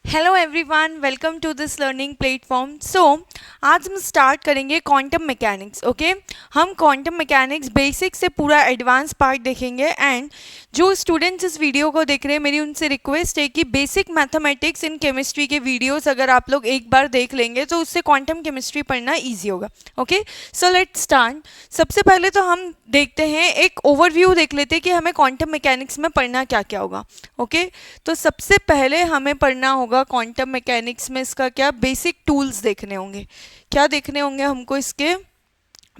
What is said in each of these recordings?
Hello everyone, welcome to this learning platform. आज हम start करेंगे क्वांटम मैकेनिक्स। ओके, हम क्वांटम मैकेनिक्स बेसिक से पूरा एडवांस पार्ट देखेंगे। एंड जो स्टूडेंट्स इस वीडियो को देख रहे हैं, मेरी उनसे रिक्वेस्ट है कि बेसिक मैथमेटिक्स इन केमिस्ट्री के वीडियोस अगर आप लोग एक बार देख लेंगे तो उससे क्वांटम केमिस्ट्री पढ़ना ईजी होगा। Okay, so let's start. सबसे पहले तो हम देखते हैं, एक ओवरव्यू देख लेते हैं कि हमें क्वांटम मैकेनिक्स में पढ़ना क्या क्या होगा। ओके, तो सबसे पहले हमें पढ़ना होगा क्वांटम मैकेनिक्स में इसका क्या बेसिक टूल्स देखने होंगे। क्या देखने होंगे हमको? इसके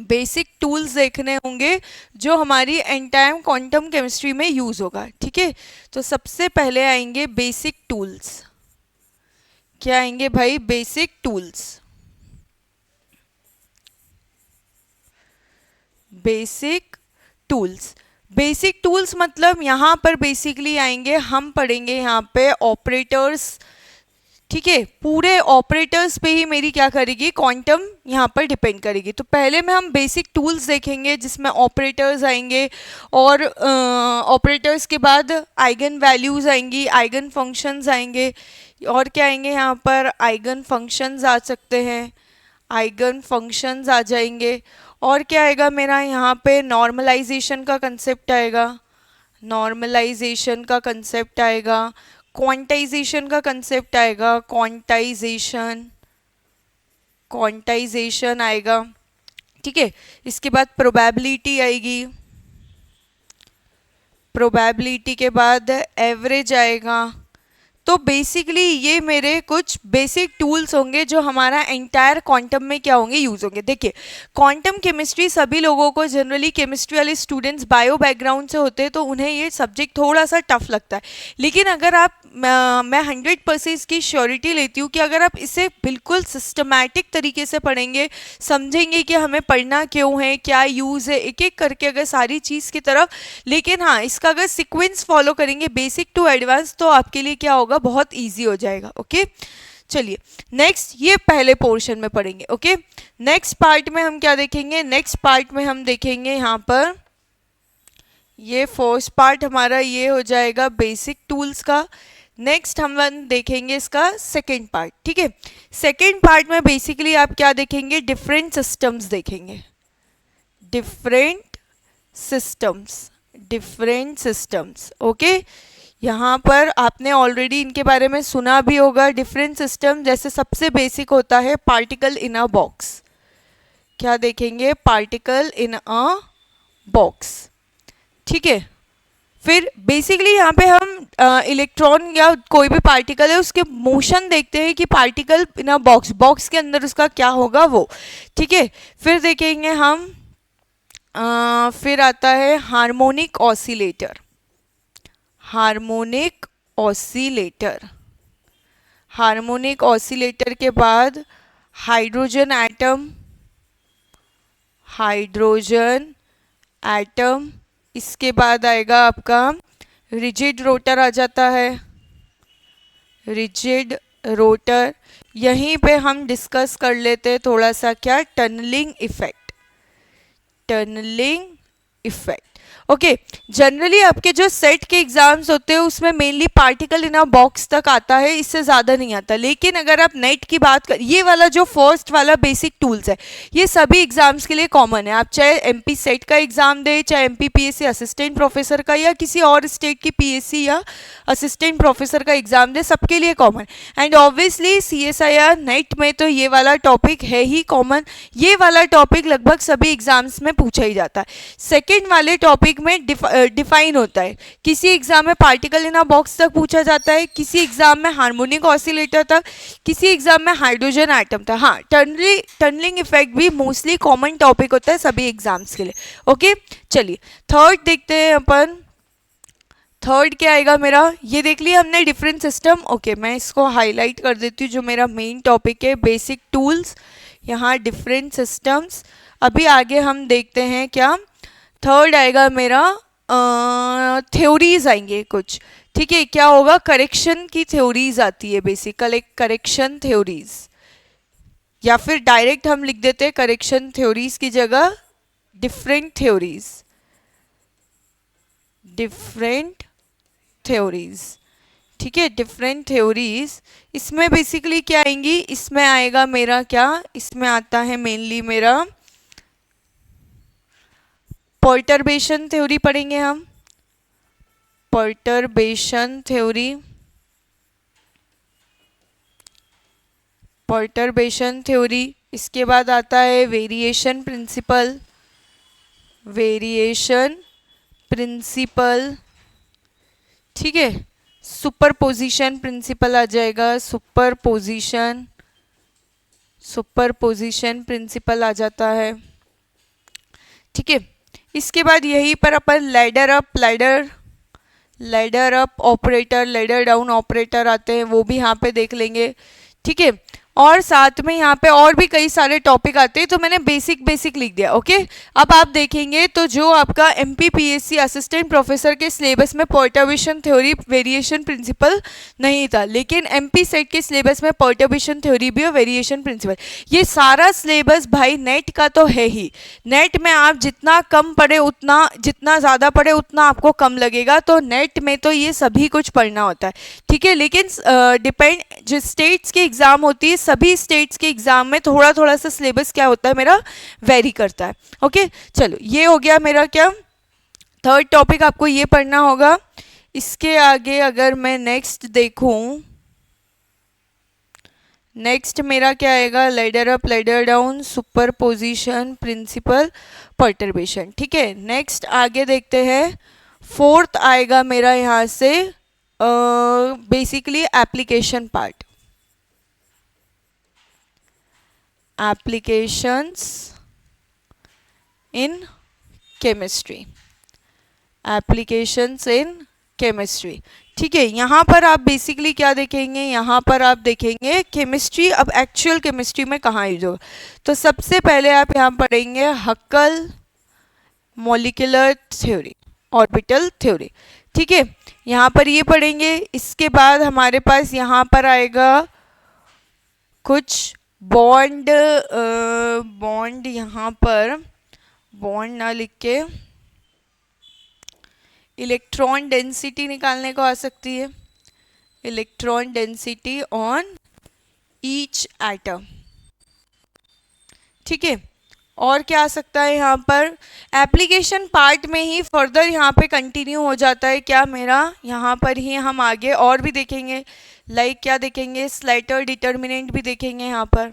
बेसिक टूल्स देखने होंगे जो हमारी एंटायर क्वांटम केमिस्ट्री में यूज होगा। ठीक है, तो सबसे पहले आएंगे बेसिक टूल्स। क्या आएंगे भाई? Basic tools. Basic tools. Basic tools मतलब यहाँ पर बेसिकली आएंगे, हम पढ़ेंगे यहाँ पे ऑपरेटर्स। ठीक है, पूरे ऑपरेटर्स पे ही मेरी क्या करेगी क्वांटम यहाँ पर डिपेंड करेगी। तो पहले में हम बेसिक टूल्स देखेंगे जिसमें ऑपरेटर्स आएंगे, और ऑपरेटर्स के बाद आइगन वैल्यूज आएंगी, आइगन फंक्शंस आएंगे। और क्या आएंगे यहाँ पर? आइगन फंक्शंस आ सकते हैं, आइगन फंक्शंस आ जाएंगे। और क्या आएगा मेरा यहाँ पे? नॉर्मलाइजेशन का कंसेप्ट आएगा, नॉर्मलाइजेशन का कंसेप्ट आएगा। क्वांटाइजेशन का कंसेप्ट आएगा, क्वांटाइजेशन, क्वांटाइजेशन आएगा। ठीक है, इसके बाद प्रोबेबिलिटी आएगी, प्रोबेबिलिटी के बाद एवरेज आएगा। तो बेसिकली ये मेरे कुछ बेसिक टूल्स होंगे जो हमारा एंटायर क्वांटम में क्या होंगे? यूज होंगे। देखिए, क्वांटम केमिस्ट्री सभी लोगों को, जनरली केमिस्ट्री वाले स्टूडेंट्स बायो बैकग्राउंड से होते हैं तो उन्हें ये सब्जेक्ट थोड़ा सा टफ लगता है। लेकिन अगर आप मैं 100% की श्योरिटी लेती हूँ कि अगर आप इसे बिल्कुल सिस्टमैटिक तरीके से पढ़ेंगे, समझेंगे कि हमें पढ़ना क्यों है, क्या यूज़ है, एक एक करके अगर सारी चीज़ की तरफ, लेकिन हाँ इसका अगर सीक्वेंस फॉलो करेंगे बेसिक टू एडवांस, तो आपके लिए क्या होगा? बहुत ईजी हो जाएगा। ओके, चलिए नेक्स्ट, ये पहले पोर्शन में पढ़ेंगे। ओके, नेक्स्ट पार्ट में हम क्या देखेंगे? नेक्स्ट पार्ट में हम देखेंगे यहाँ पर, ये फर्स्ट पार्ट हमारा ये हो जाएगा बेसिक टूल्स का। नेक्स्ट हम देखेंगे इसका सेकेंड पार्ट। ठीक है, सेकेंड पार्ट में बेसिकली आप क्या देखेंगे? डिफरेंट सिस्टम्स देखेंगे, different systems, different systems. Okay, यहाँ पर आपने ऑलरेडी इनके बारे में सुना भी होगा। डिफरेंट सिस्टम जैसे सबसे बेसिक होता है पार्टिकल इन अ बॉक्स। क्या देखेंगे? Particle in a box. ठीक है, फिर बेसिकली यहाँ पे हम इलेक्ट्रॉन या कोई भी पार्टिकल है उसके मोशन देखते हैं कि particle in a box, box के अंदर उसका क्या होगा वो। ठीक है, फिर देखेंगे हम फिर आता है harmonic oscillator, harmonic oscillator. Harmonic oscillator के बाद हाइड्रोजन एटम, हाइड्रोजन एटम। इसके बाद आएगा आपका रिजिड रोटर आ जाता है, रिजिड रोटर। यहीं पे हम डिस्कस कर लेते हैं थोड़ा सा क्या? Tunnelling effect, tunnelling effect. Okay, generally आपके जो सेट के एग्जाम्स होते हैं उसमें mainly particle in a box तक आता है, इससे ज़्यादा नहीं आता। लेकिन अगर आप नेट की बात कर, ये वाला जो फर्स्ट वाला बेसिक टूल्स है ये सभी एग्जाम्स के लिए कॉमन है। आप चाहे एमपी सेट का एग्जाम दे, चाहे एमपी पीएससी असिस्टेंट प्रोफेसर का, या किसी और स्टेट की पीएससी या असिस्टेंट प्रोफेसर का एग्जाम दे, सबके लिए common. And obviously CSIR net में तो ये वाला टॉपिक है ही कॉमन। ये वाला टॉपिक लगभग सभी एग्जाम्स में पूछा ही जाता है। सेकेंड वाले टॉपिक में डिफाइन होता है, किसी एग्जाम में पार्टिकल इन अ बॉक्स तक पूछा जाता है, किसी एग्जाम में हार्मोनिक ऑसिलेटर तक, किसी एग्जाम में हाइड्रोजन एटम था। हाँ, टनलिंग इफेक्ट भी मोस्टली कॉमन टॉपिक होता है सभी एग्जाम्स के लिए। ओके, चलिए थर्ड देखते हैं अपन। थर्ड क्या आएगा मेरा? ये देख लिया हमने डिफरेंट सिस्टम। ओके, मैं इसको हाईलाइट कर देती हूँ, जो मेरा मेन टॉपिक है बेसिक टूल्स, यहाँ डिफरेंट सिस्टम्स। अभी आगे हम देखते हैं क्या थर्ड आएगा मेरा, थ्योरीज आएंगे कुछ। ठीक है, क्या होगा? करेक्शन की थ्योरीज आती है, बेसिकली करेक्शन थ्योरीज, या फिर डायरेक्ट हम लिख देते हैं करेक्शन थ्योरीज की जगह डिफरेंट थ्योरीज, डिफरेंट थ्योरीज। ठीक है, डिफरेंट थ्योरीज। इसमें बेसिकली क्या आएंगी, इसमें आएगा मेरा क्या, इसमें आता है मेनली मेरा पर्टर्बेशन थ्योरी पढ़ेंगे हम, पर्टर्बेशन थ्योरी, पर्टर्बेशन थ्योरी। इसके बाद आता है वेरिएशन प्रिंसिपल, वेरिएशन प्रिंसिपल, ठीक है। सुपरपोजिशन प्रिंसिपल आ जाएगा, सुपरपोजिशन, सुपरपोजिशन प्रिंसिपल आ जाता है, ठीक है। इसके बाद यहीं पर अपन ladder up, ladder up operator, ladder down operator आते हैं, वो भी यहाँ पे देख लेंगे, ठीक है। और साथ में यहाँ पे और भी कई सारे टॉपिक आते हैं, तो मैंने बेसिक लिख दिया, ओके। अब आप देखेंगे तो जो आपका एमपीपीएससी असिस्टेंट प्रोफेसर के सिलेबस में पर्टर्बेशन थ्योरी, वेरिएशन प्रिंसिपल नहीं था, लेकिन एमपी सेट के सिलेबस में पर्टर्बेशन थ्योरी भी और वेरिएशन प्रिंसिपल। ये सारा सिलेबस भाई नेट का तो है ही, नेट में आप जितना कम पढ़े उतना, जितना ज़्यादा पढ़े उतना आपको कम लगेगा, तो नेट में तो ये सभी कुछ पढ़ना होता है, ठीक है। लेकिन डिपेंड, जो स्टेट्स की एग्ज़ाम होती है, सभी स्टेट्स के एग्जाम में थोड़ा थोड़ा सा सिलेबस क्या होता है मेरा, वेरी करता है, ओके। चलो ये हो गया मेरा क्या, थर्ड टॉपिक आपको ये पढ़ना होगा। इसके आगे अगर मैं नेक्स्ट देखूं, नेक्स्ट मेरा क्या आएगा, ladder up, ladder down, superposition principle, perturbation, ठीक है। नेक्स्ट आगे देखते हैं, फोर्थ आएगा मेरा यहाँ से basically application part, applications in chemistry, applications in chemistry, ठीक है। यहाँ पर आप बेसिकली क्या देखेंगे, यहाँ पर आप देखेंगे केमिस्ट्री, अब एक्चुअल केमिस्ट्री में कहाँ यूज होगा, तो सबसे पहले आप यहाँ पढ़ेंगे हक्कल मॉलिक्यूलर थ्योरी, ऑर्बिटल थ्योरी, ठीक है, यहाँ पर ये पढ़ेंगे। इसके बाद हमारे पास यहाँ पर आएगा कुछ बॉन्ड, बॉन्ड यहाँ पर बॉन्ड ना लिख के इलेक्ट्रॉन डेंसिटी निकालने को आ सकती है, electron density on each atom, ठीक है। और क्या आ सकता है यहाँ पर, एप्लीकेशन पार्ट में ही फर्दर यहाँ पे कंटिन्यू हो जाता है क्या मेरा, यहाँ पर ही हम आगे और भी देखेंगे, लाइक क्या देखेंगे, स्लैटर डिटर्मिनेंट भी देखेंगे, यहाँ पर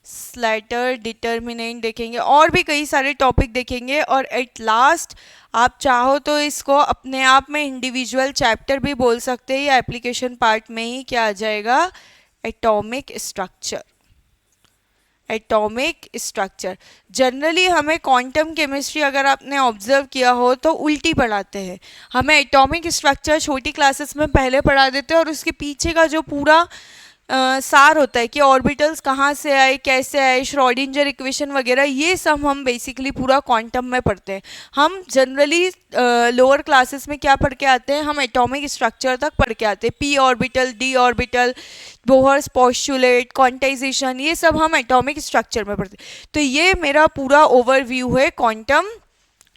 स्लैटर डिटर्मिनेंट देखेंगे, और भी कई सारे टॉपिक देखेंगे। और एट लास्ट आप चाहो तो इसको अपने आप में इंडिविजुअल चैप्टर भी बोल सकते हैं, या एप्लीकेशन पार्ट में ही क्या आ जाएगा, atomic structure, atomic structure. Generally हमें क्वांटम केमिस्ट्री अगर आपने ऑब्जर्व किया हो तो उल्टी पढ़ाते हैं, हमें एटॉमिक स्ट्रक्चर छोटी क्लासेस में पहले पढ़ा देते हैं, और उसके पीछे का जो पूरा सार होता है कि ऑर्बिटल्स कहाँ से आए, कैसे आए, श्रोडिंजर इक्वेशन वगैरह, ये सब हम बेसिकली पूरा क्वांटम में पढ़ते हैं। हम जनरली लोअर क्लासेस में क्या पढ़ के आते हैं, हम एटॉमिक स्ट्रक्चर तक पढ़ के आते हैं, P orbital, D orbital, Bohr's postulate, quantization, ये सब हम एटॉमिक स्ट्रक्चर में पढ़ते हैं। तो ये मेरा पूरा ओवरव्यू है क्वांटम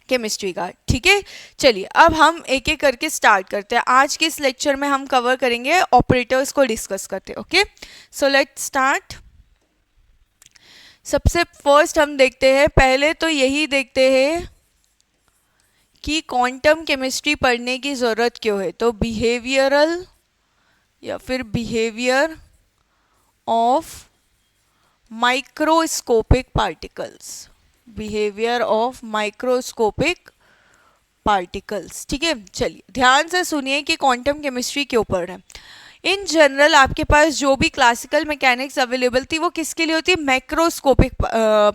केमिस्ट्री का, ठीक है। चलिए अब हम एक एक करके स्टार्ट करते हैं। आज के इस लेक्चर में हम कवर करेंगे ऑपरेटर्स को डिस्कस करते हैं, ओके। So let's start. सबसे फर्स्ट हम देखते हैं, पहले तो यही देखते हैं कि क्वांटम केमिस्ट्री पढ़ने की ज़रूरत क्यों है। तो बिहेवियरल या फिर behaviour of microscopic particles, behaviour of microscopic particles, ठीक है। चलिए ध्यान से सुनिए कि क्वांटम केमिस्ट्री क्यों पढ़ रहे हैं। इन जनरल आपके पास जो भी क्लासिकल मैकेनिक्स अवेलेबल थी वो किसके लिए होती है, मैक्रोस्कोपिक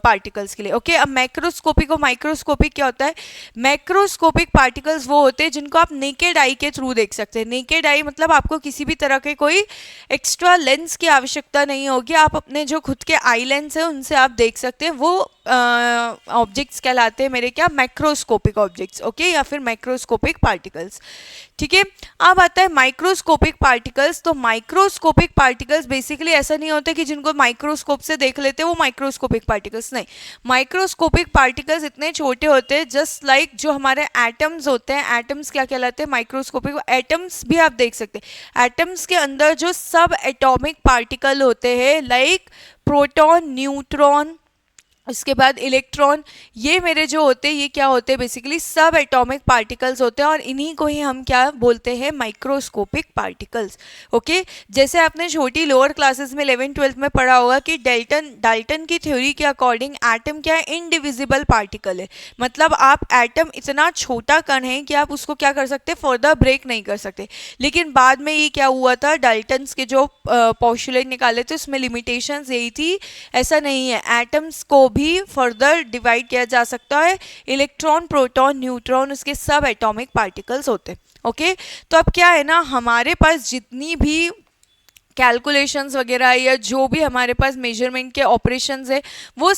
पार्टिकल्स के लिए, ओके। अब मैक्रोस्कोपिक और माइक्रोस्कोपिक क्या होता है, मैक्रोस्कोपिक पार्टिकल्स वो होते हैं जिनको आप नेकेड आई के थ्रू देख सकते हैं। नेकेड आई मतलब आपको किसी भी तरह के कोई एक्स्ट्रा लेंस की आवश्यकता नहीं होगी, आप अपने जो खुद के आई लेंस है उनसे आप देख सकते हैं। वो ऑब्जेक्ट्स कहलाते हैं मेरे क्या, मैक्रोस्कोपिक ऑब्जेक्ट्स, ओके, या फिर मैक्रोस्कोपिक पार्टिकल्स। ठीक है, अब आता है माइक्रोस्कोपिक पार्टिकल्स। तो माइक्रोस्कोपिक पार्टिकल्स बेसिकली ऐसा नहीं होता कि जिनको माइक्रोस्कोप से देख लेते हैं वो माइक्रोस्कोपिक पार्टिकल्स, नहीं। माइक्रोस्कोपिक पार्टिकल्स इतने छोटे होते हैं जस्ट लाइक जो हमारे एटम्स होते हैं। एटम्स क्या कहलाते हैं, माइक्रोस्कोपिक एटम्स भी आप देख सकते हैं। एटम्स के अंदर जो सब एटॉमिक पार्टिकल होते हैं लाइक प्रोटॉन, न्यूट्रॉन, उसके बाद इलेक्ट्रॉन, ये मेरे जो होते हैं ये क्या होते हैं, बेसिकली सब एटॉमिक पार्टिकल्स होते हैं और इन्हीं को ही हम क्या बोलते हैं, माइक्रोस्कोपिक पार्टिकल्स। ओके, जैसे आपने छोटी लोअर क्लासेस में 11th-12th में पढ़ा होगा कि डाल्टन की थ्योरी के अकॉर्डिंग एटम क्या है, इनडिविजिबल पार्टिकल है। मतलब आप एटम इतना छोटा कण है कि आप उसको क्या कर सकते, फर्दर ब्रेक नहीं कर सकते। लेकिन बाद में ये क्या हुआ था, डाल्टन्स के जो पोस्टुलेट निकाले थे उसमें लिमिटेशंस यही थी, ऐसा नहीं है, एटम्स को भी फर्दर डिवाइड किया जा सकता है। इलेक्ट्रॉन, प्रोटॉन, न्यूट्रॉन उसके सब एटॉमिक पार्टिकल्स होते हैं। ओके, तो अब क्या है ना, हमारे पास जितनी भी कैलकुलेशंस वगैरह या जो भी हमारे पास मेजरमेंट के ऑपरेशंस है वो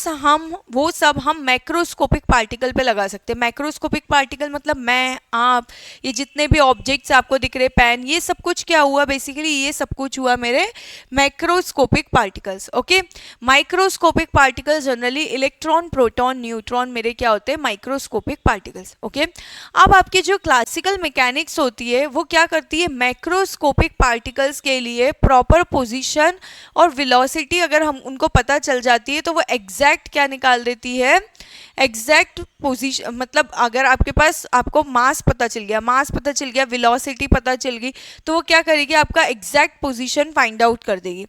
सब हम मैक्रोस्कोपिक पार्टिकल पे लगा सकते हैं। मैक्रोस्कोपिक पार्टिकल मतलब मैं, आप, ये जितने भी ऑब्जेक्ट्स आपको दिख रहे, पेन, ये सब कुछ क्या हुआ, बेसिकली ये सब कुछ हुआ मेरे macroscopic particles. Okay, microscopic particles generally electron, proton, neutron मेरे क्या होते हैं, माइक्रोस्कोपिक पार्टिकल्स। ओके, अब आपकी जो क्लासिकल मैकेनिक्स होती है वो क्या करती है, मैक्रोस्कोपिक पार्टिकल्स के लिए प्रॉपर पोजीशन और वेलोसिटी अगर हम उनको पता चल जाती है तो वो एग्जैक्ट क्या निकाल देती है, एग्जैक्ट पोजीशन। मतलब अगर आपके पास, आपको मास पता चल गया, वेलोसिटी पता चल गई, तो वो क्या करेगी, आपका एग्जैक्ट पोजीशन फाइंड आउट कर देगी।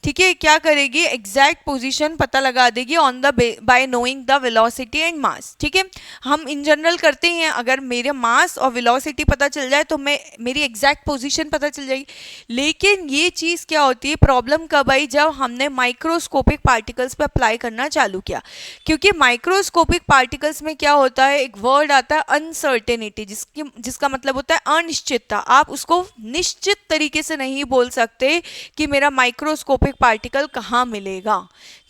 ठीक है, क्या करेगी, एग्जैक्ट पोजीशन पता लगा देगी on the by knowing the velocity and mass. ठीक है, हम इन जनरल करते हैं, अगर मेरे मास और वेलोसिटी पता चल जाए तो मेरी एग्जैक्ट पोजीशन पता चल जाएगी। लेकिन ये चीज़ क्या होती है, प्रॉब्लम कब आई, जब हमने माइक्रोस्कोपिक पार्टिकल्स पे अप्लाई करना चालू किया। क्योंकि माइक्रोस्कोपिक पार्टिकल्स में क्या होता है, एक वर्ड आता है अनसर्टेनिटी, जिसका मतलब होता है अनिश्चितता। आप उसको निश्चित तरीके से नहीं बोल सकते कि मेरा माइक्रोस्कोपिक पार्टिकल कहाँ मिलेगा।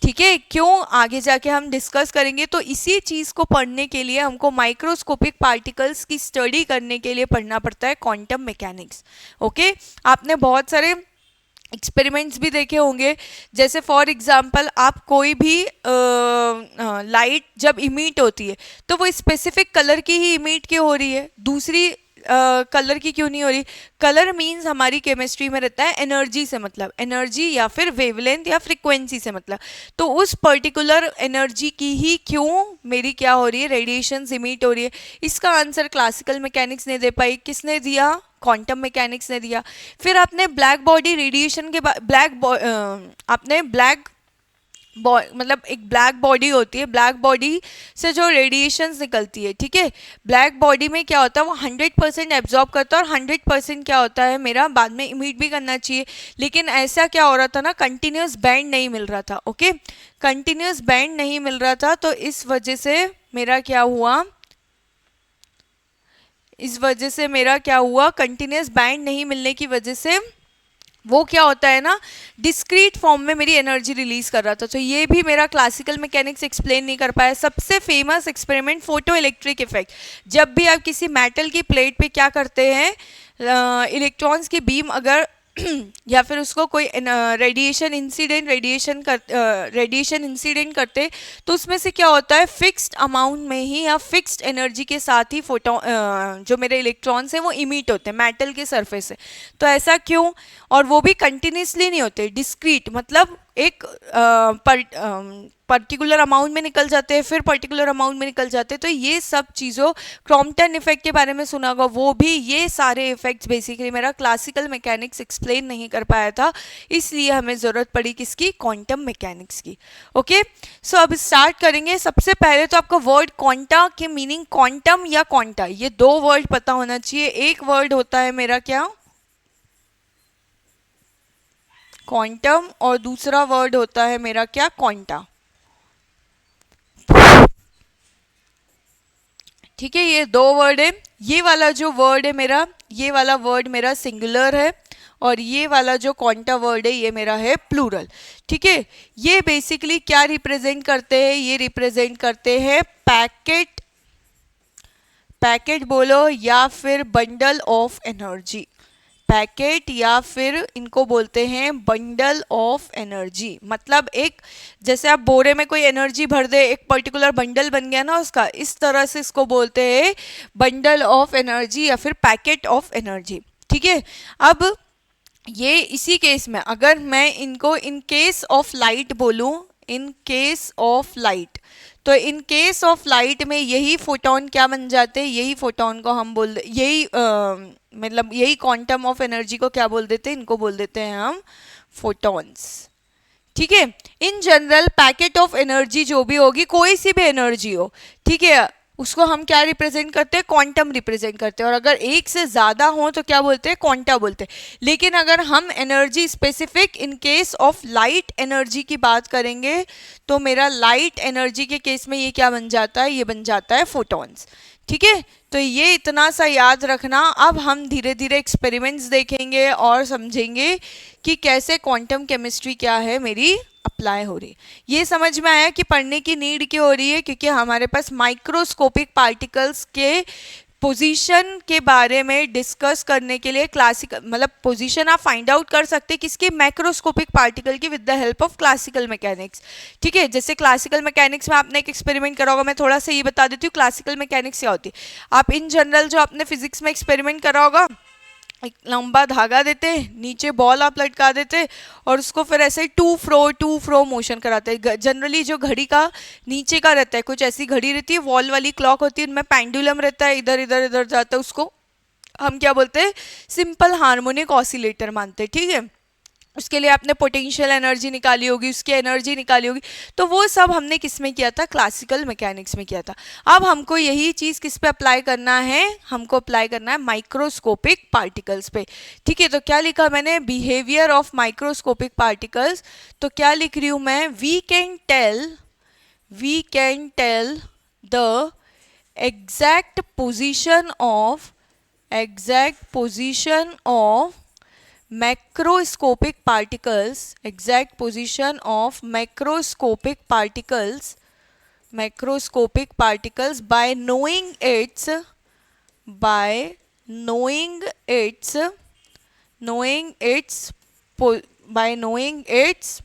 ठीक है, क्यों, आगे जाके हम डिस्कस करेंगे। तो इसी चीज़ को पढ़ने के लिए हमको माइक्रोस्कोपिक पार्टिकल्स की स्टडी करने के लिए पढ़ना पड़ता है क्वांटम मैकेनिक्स। ओके, आपने बहुत सारे एक्सपेरिमेंट्स भी देखे होंगे, जैसे फॉर एग्जांपल आप कोई भी लाइट जब इमिट होती है तो वो स्पेसिफिक कलर की ही इमिट क्यों हो रही है, दूसरी कलर की क्यों नहीं हो रही। कलर मीन्स हमारी केमिस्ट्री में रहता है एनर्जी से मतलब, एनर्जी या फिर वेवलेंथ या फ्रीक्वेंसी से मतलब। तो उस पर्टिकुलर एनर्जी की ही क्यों मेरी क्या हो रही है, रेडिएशन इमिट हो रही है। इसका आंसर क्लासिकल मैकेनिक्स ने दे पाई, किसने दिया, क्वांटम मैकेनिक्स ने दिया। फिर आपने ब्लैक बॉडी रेडिएशन के बाद आपने मतलब एक ब्लैक बॉडी होती है, ब्लैक बॉडी से जो रेडिएशंस निकलती है, ठीक है, ब्लैक बॉडी में क्या होता है, वो 100% एब्जॉर्ब करता है और 100% क्या होता है मेरा बाद में इमिट भी करना चाहिए। लेकिन ऐसा क्या हो रहा था ना, कंटिन्यूस बैंड नहीं मिल रहा था। ओके, कंटिन्यूस बैंड नहीं मिल रहा था, तो इस वजह से मेरा क्या हुआ, कंटिन्यूस बैंड नहीं मिलने की वजह से वो क्या होता है ना, डिस्क्रीट फॉर्म में मेरी एनर्जी रिलीज कर रहा था। तो ये भी मेरा क्लासिकल मैकेनिक्स एक्सप्लेन नहीं कर पाया। सबसे famous experiment photo electric effect, जब भी आप किसी मेटल की प्लेट पे क्या करते हैं, इलेक्ट्रॉन्स की बीम अगर या फिर उसको कोई रेडिएशन इंसिडेंट करते, तो उसमें से क्या होता है, फिक्स्ड अमाउंट में ही या फिक्स्ड एनर्जी के साथ ही जो मेरे इलेक्ट्रॉन्स हैं वो इमिट होते हैं मेटल के सरफेस से। तो ऐसा क्यों, और वो भी कंटिन्यूसली नहीं होते, डिस्क्रीट, मतलब एक पर्टिकुलर अमाउंट में निकल जाते हैं, फिर पर्टिकुलर अमाउंट में निकल जाते हैं। तो ये सब चीज़ों, क्रॉम्पटन इफेक्ट के बारे में सुना होगा, वो भी, ये सारे इफेक्ट्स बेसिकली मेरा क्लासिकल मैकेनिक्स एक्सप्लेन नहीं कर पाया था, इसलिए हमें ज़रूरत पड़ी किसकी, क्वांटम मैकेनिक्स की। ओके, सो अब स्टार्ट करेंगे। सबसे पहले तो आपको वर्ड क्वांटा के मीनिंग, क्वांटम या क्वांटा, ये दो वर्ड पता होना चाहिए। एक वर्ड होता है मेरा क्या, क्वांटम, और दूसरा वर्ड होता है मेरा क्या, क्वांटा। ठीक है, ये दो वर्ड है। ये वाला जो वर्ड है मेरा, ये वाला वर्ड मेरा सिंगुलर है और ये वाला जो क्वांटा वर्ड है ये मेरा है प्लूरल। ठीक है, ये बेसिकली क्या रिप्रेजेंट करते हैं, ये रिप्रेजेंट करते हैं पैकेट, पैकेट बोलो या फिर बंडल ऑफ एनर्जी, पैकेट या फिर इनको बोलते हैं बंडल ऑफ एनर्जी। मतलब एक जैसे आप बोरे में कोई एनर्जी भर दे, एक पर्टिकुलर बंडल बन गया ना उसका, इस तरह से इसको बोलते हैं बंडल ऑफ एनर्जी या फिर पैकेट ऑफ एनर्जी। ठीक है, अब ये इसी केस में अगर मैं इनको इन केस ऑफ लाइट बोलूं, इन केस ऑफ लाइट, तो इन केस ऑफ लाइट में यही फोटोन क्या बन जाते हैं, यही फोटोन को हम बोल यही मतलब यही क्वांटम ऑफ एनर्जी को क्या बोल देते हैं, इनको बोल देते हैं हम फोटॉन्स। ठीक है, in general packet of energy जो भी होगी, कोई सी भी एनर्जी हो, ठीक है, उसको हम क्या रिप्रेजेंट करते हैं, क्वांटम रिप्रेजेंट करते हैं। और अगर एक से ज़्यादा हो तो क्या बोलते हैं, क्वांटा बोलते हैं। लेकिन अगर हम energy specific in case of light energy की बात करेंगे तो मेरा लाइट एनर्जी के केस में ये क्या बन जाता है, ये बन जाता है फोटॉन्स। ठीक है, तो ये इतना सा याद रखना। अब हम धीरे धीरे एक्सपेरिमेंट्स देखेंगे और समझेंगे कि कैसे क्वांटम केमिस्ट्री क्या है मेरी अप्लाई हो रही है। ये समझ में आया कि पढ़ने की नीड क्यों हो रही है, क्योंकि हमारे पास माइक्रोस्कोपिक पार्टिकल्स के पोजीशन के बारे में डिस्कस करने के लिए क्लासिकल मतलब पोजीशन आप फाइंड आउट कर सकते हैं किसकी, मैक्रोस्कोपिक पार्टिकल की, with the help of classical mechanics. ठीक है, जैसे क्लासिकल मैकेनिक्स में आपने एक एक्सपेरिमेंट करा होगा, मैं थोड़ा सा ये बता देती हूँ क्लासिकल मैकेनिक्स क्या होती है। आप इन जनरल जो आपने फिजिक्स में एक्सपेरिमेंट करा होगा, एक लंबा धागा देते, नीचे बॉल आप लटका देते और उसको फिर ऐसे टू फ्रो मोशन कराते हैं। जनरली जो घड़ी का नीचे का रहता है, कुछ ऐसी घड़ी रहती है, वॉल वाली क्लॉक होती है, उनमें पेंडुलम रहता है, इधर इधर इधर जाता है, उसको हम क्या बोलते हैं, सिंपल हार्मोनिक ऑसिलेटर मानते हैं। ठीक है, उसके लिए आपने पोटेंशियल एनर्जी निकाली होगी, उसकी एनर्जी निकाली होगी, तो वो सब हमने किस में किया था, क्लासिकल मैकेनिक्स में किया था। अब हमको यही चीज़ किस पे अप्लाई करना है, हमको अप्लाई करना है माइक्रोस्कोपिक पार्टिकल्स पे। ठीक है, तो क्या लिखा मैंने, बिहेवियर ऑफ माइक्रोस्कोपिक पार्टिकल्स। तो क्या लिख रही हूँ मैं, we can tell the exact position of macroscopic particles, exact position of macroscopic particles by knowing its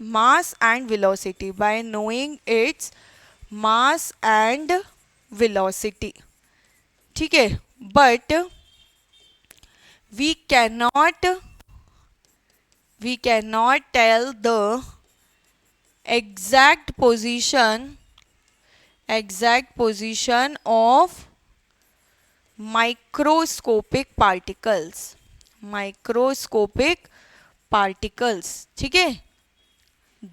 mass and velocity, by knowing its mass and velocity. ठीक है, but we cannot tell the exact position of microscopic particles. ठीक है,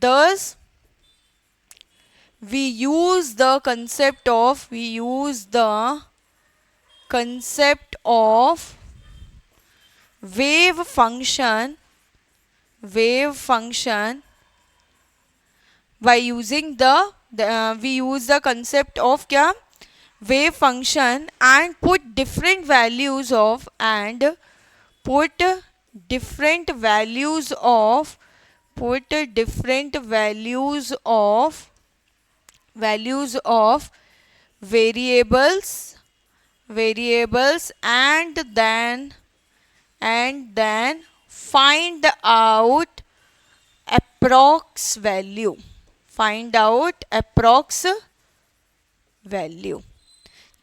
thus we use the concept of wave function by using we use the concept of क्या, wave function, and put different values of variables and then find out approx value.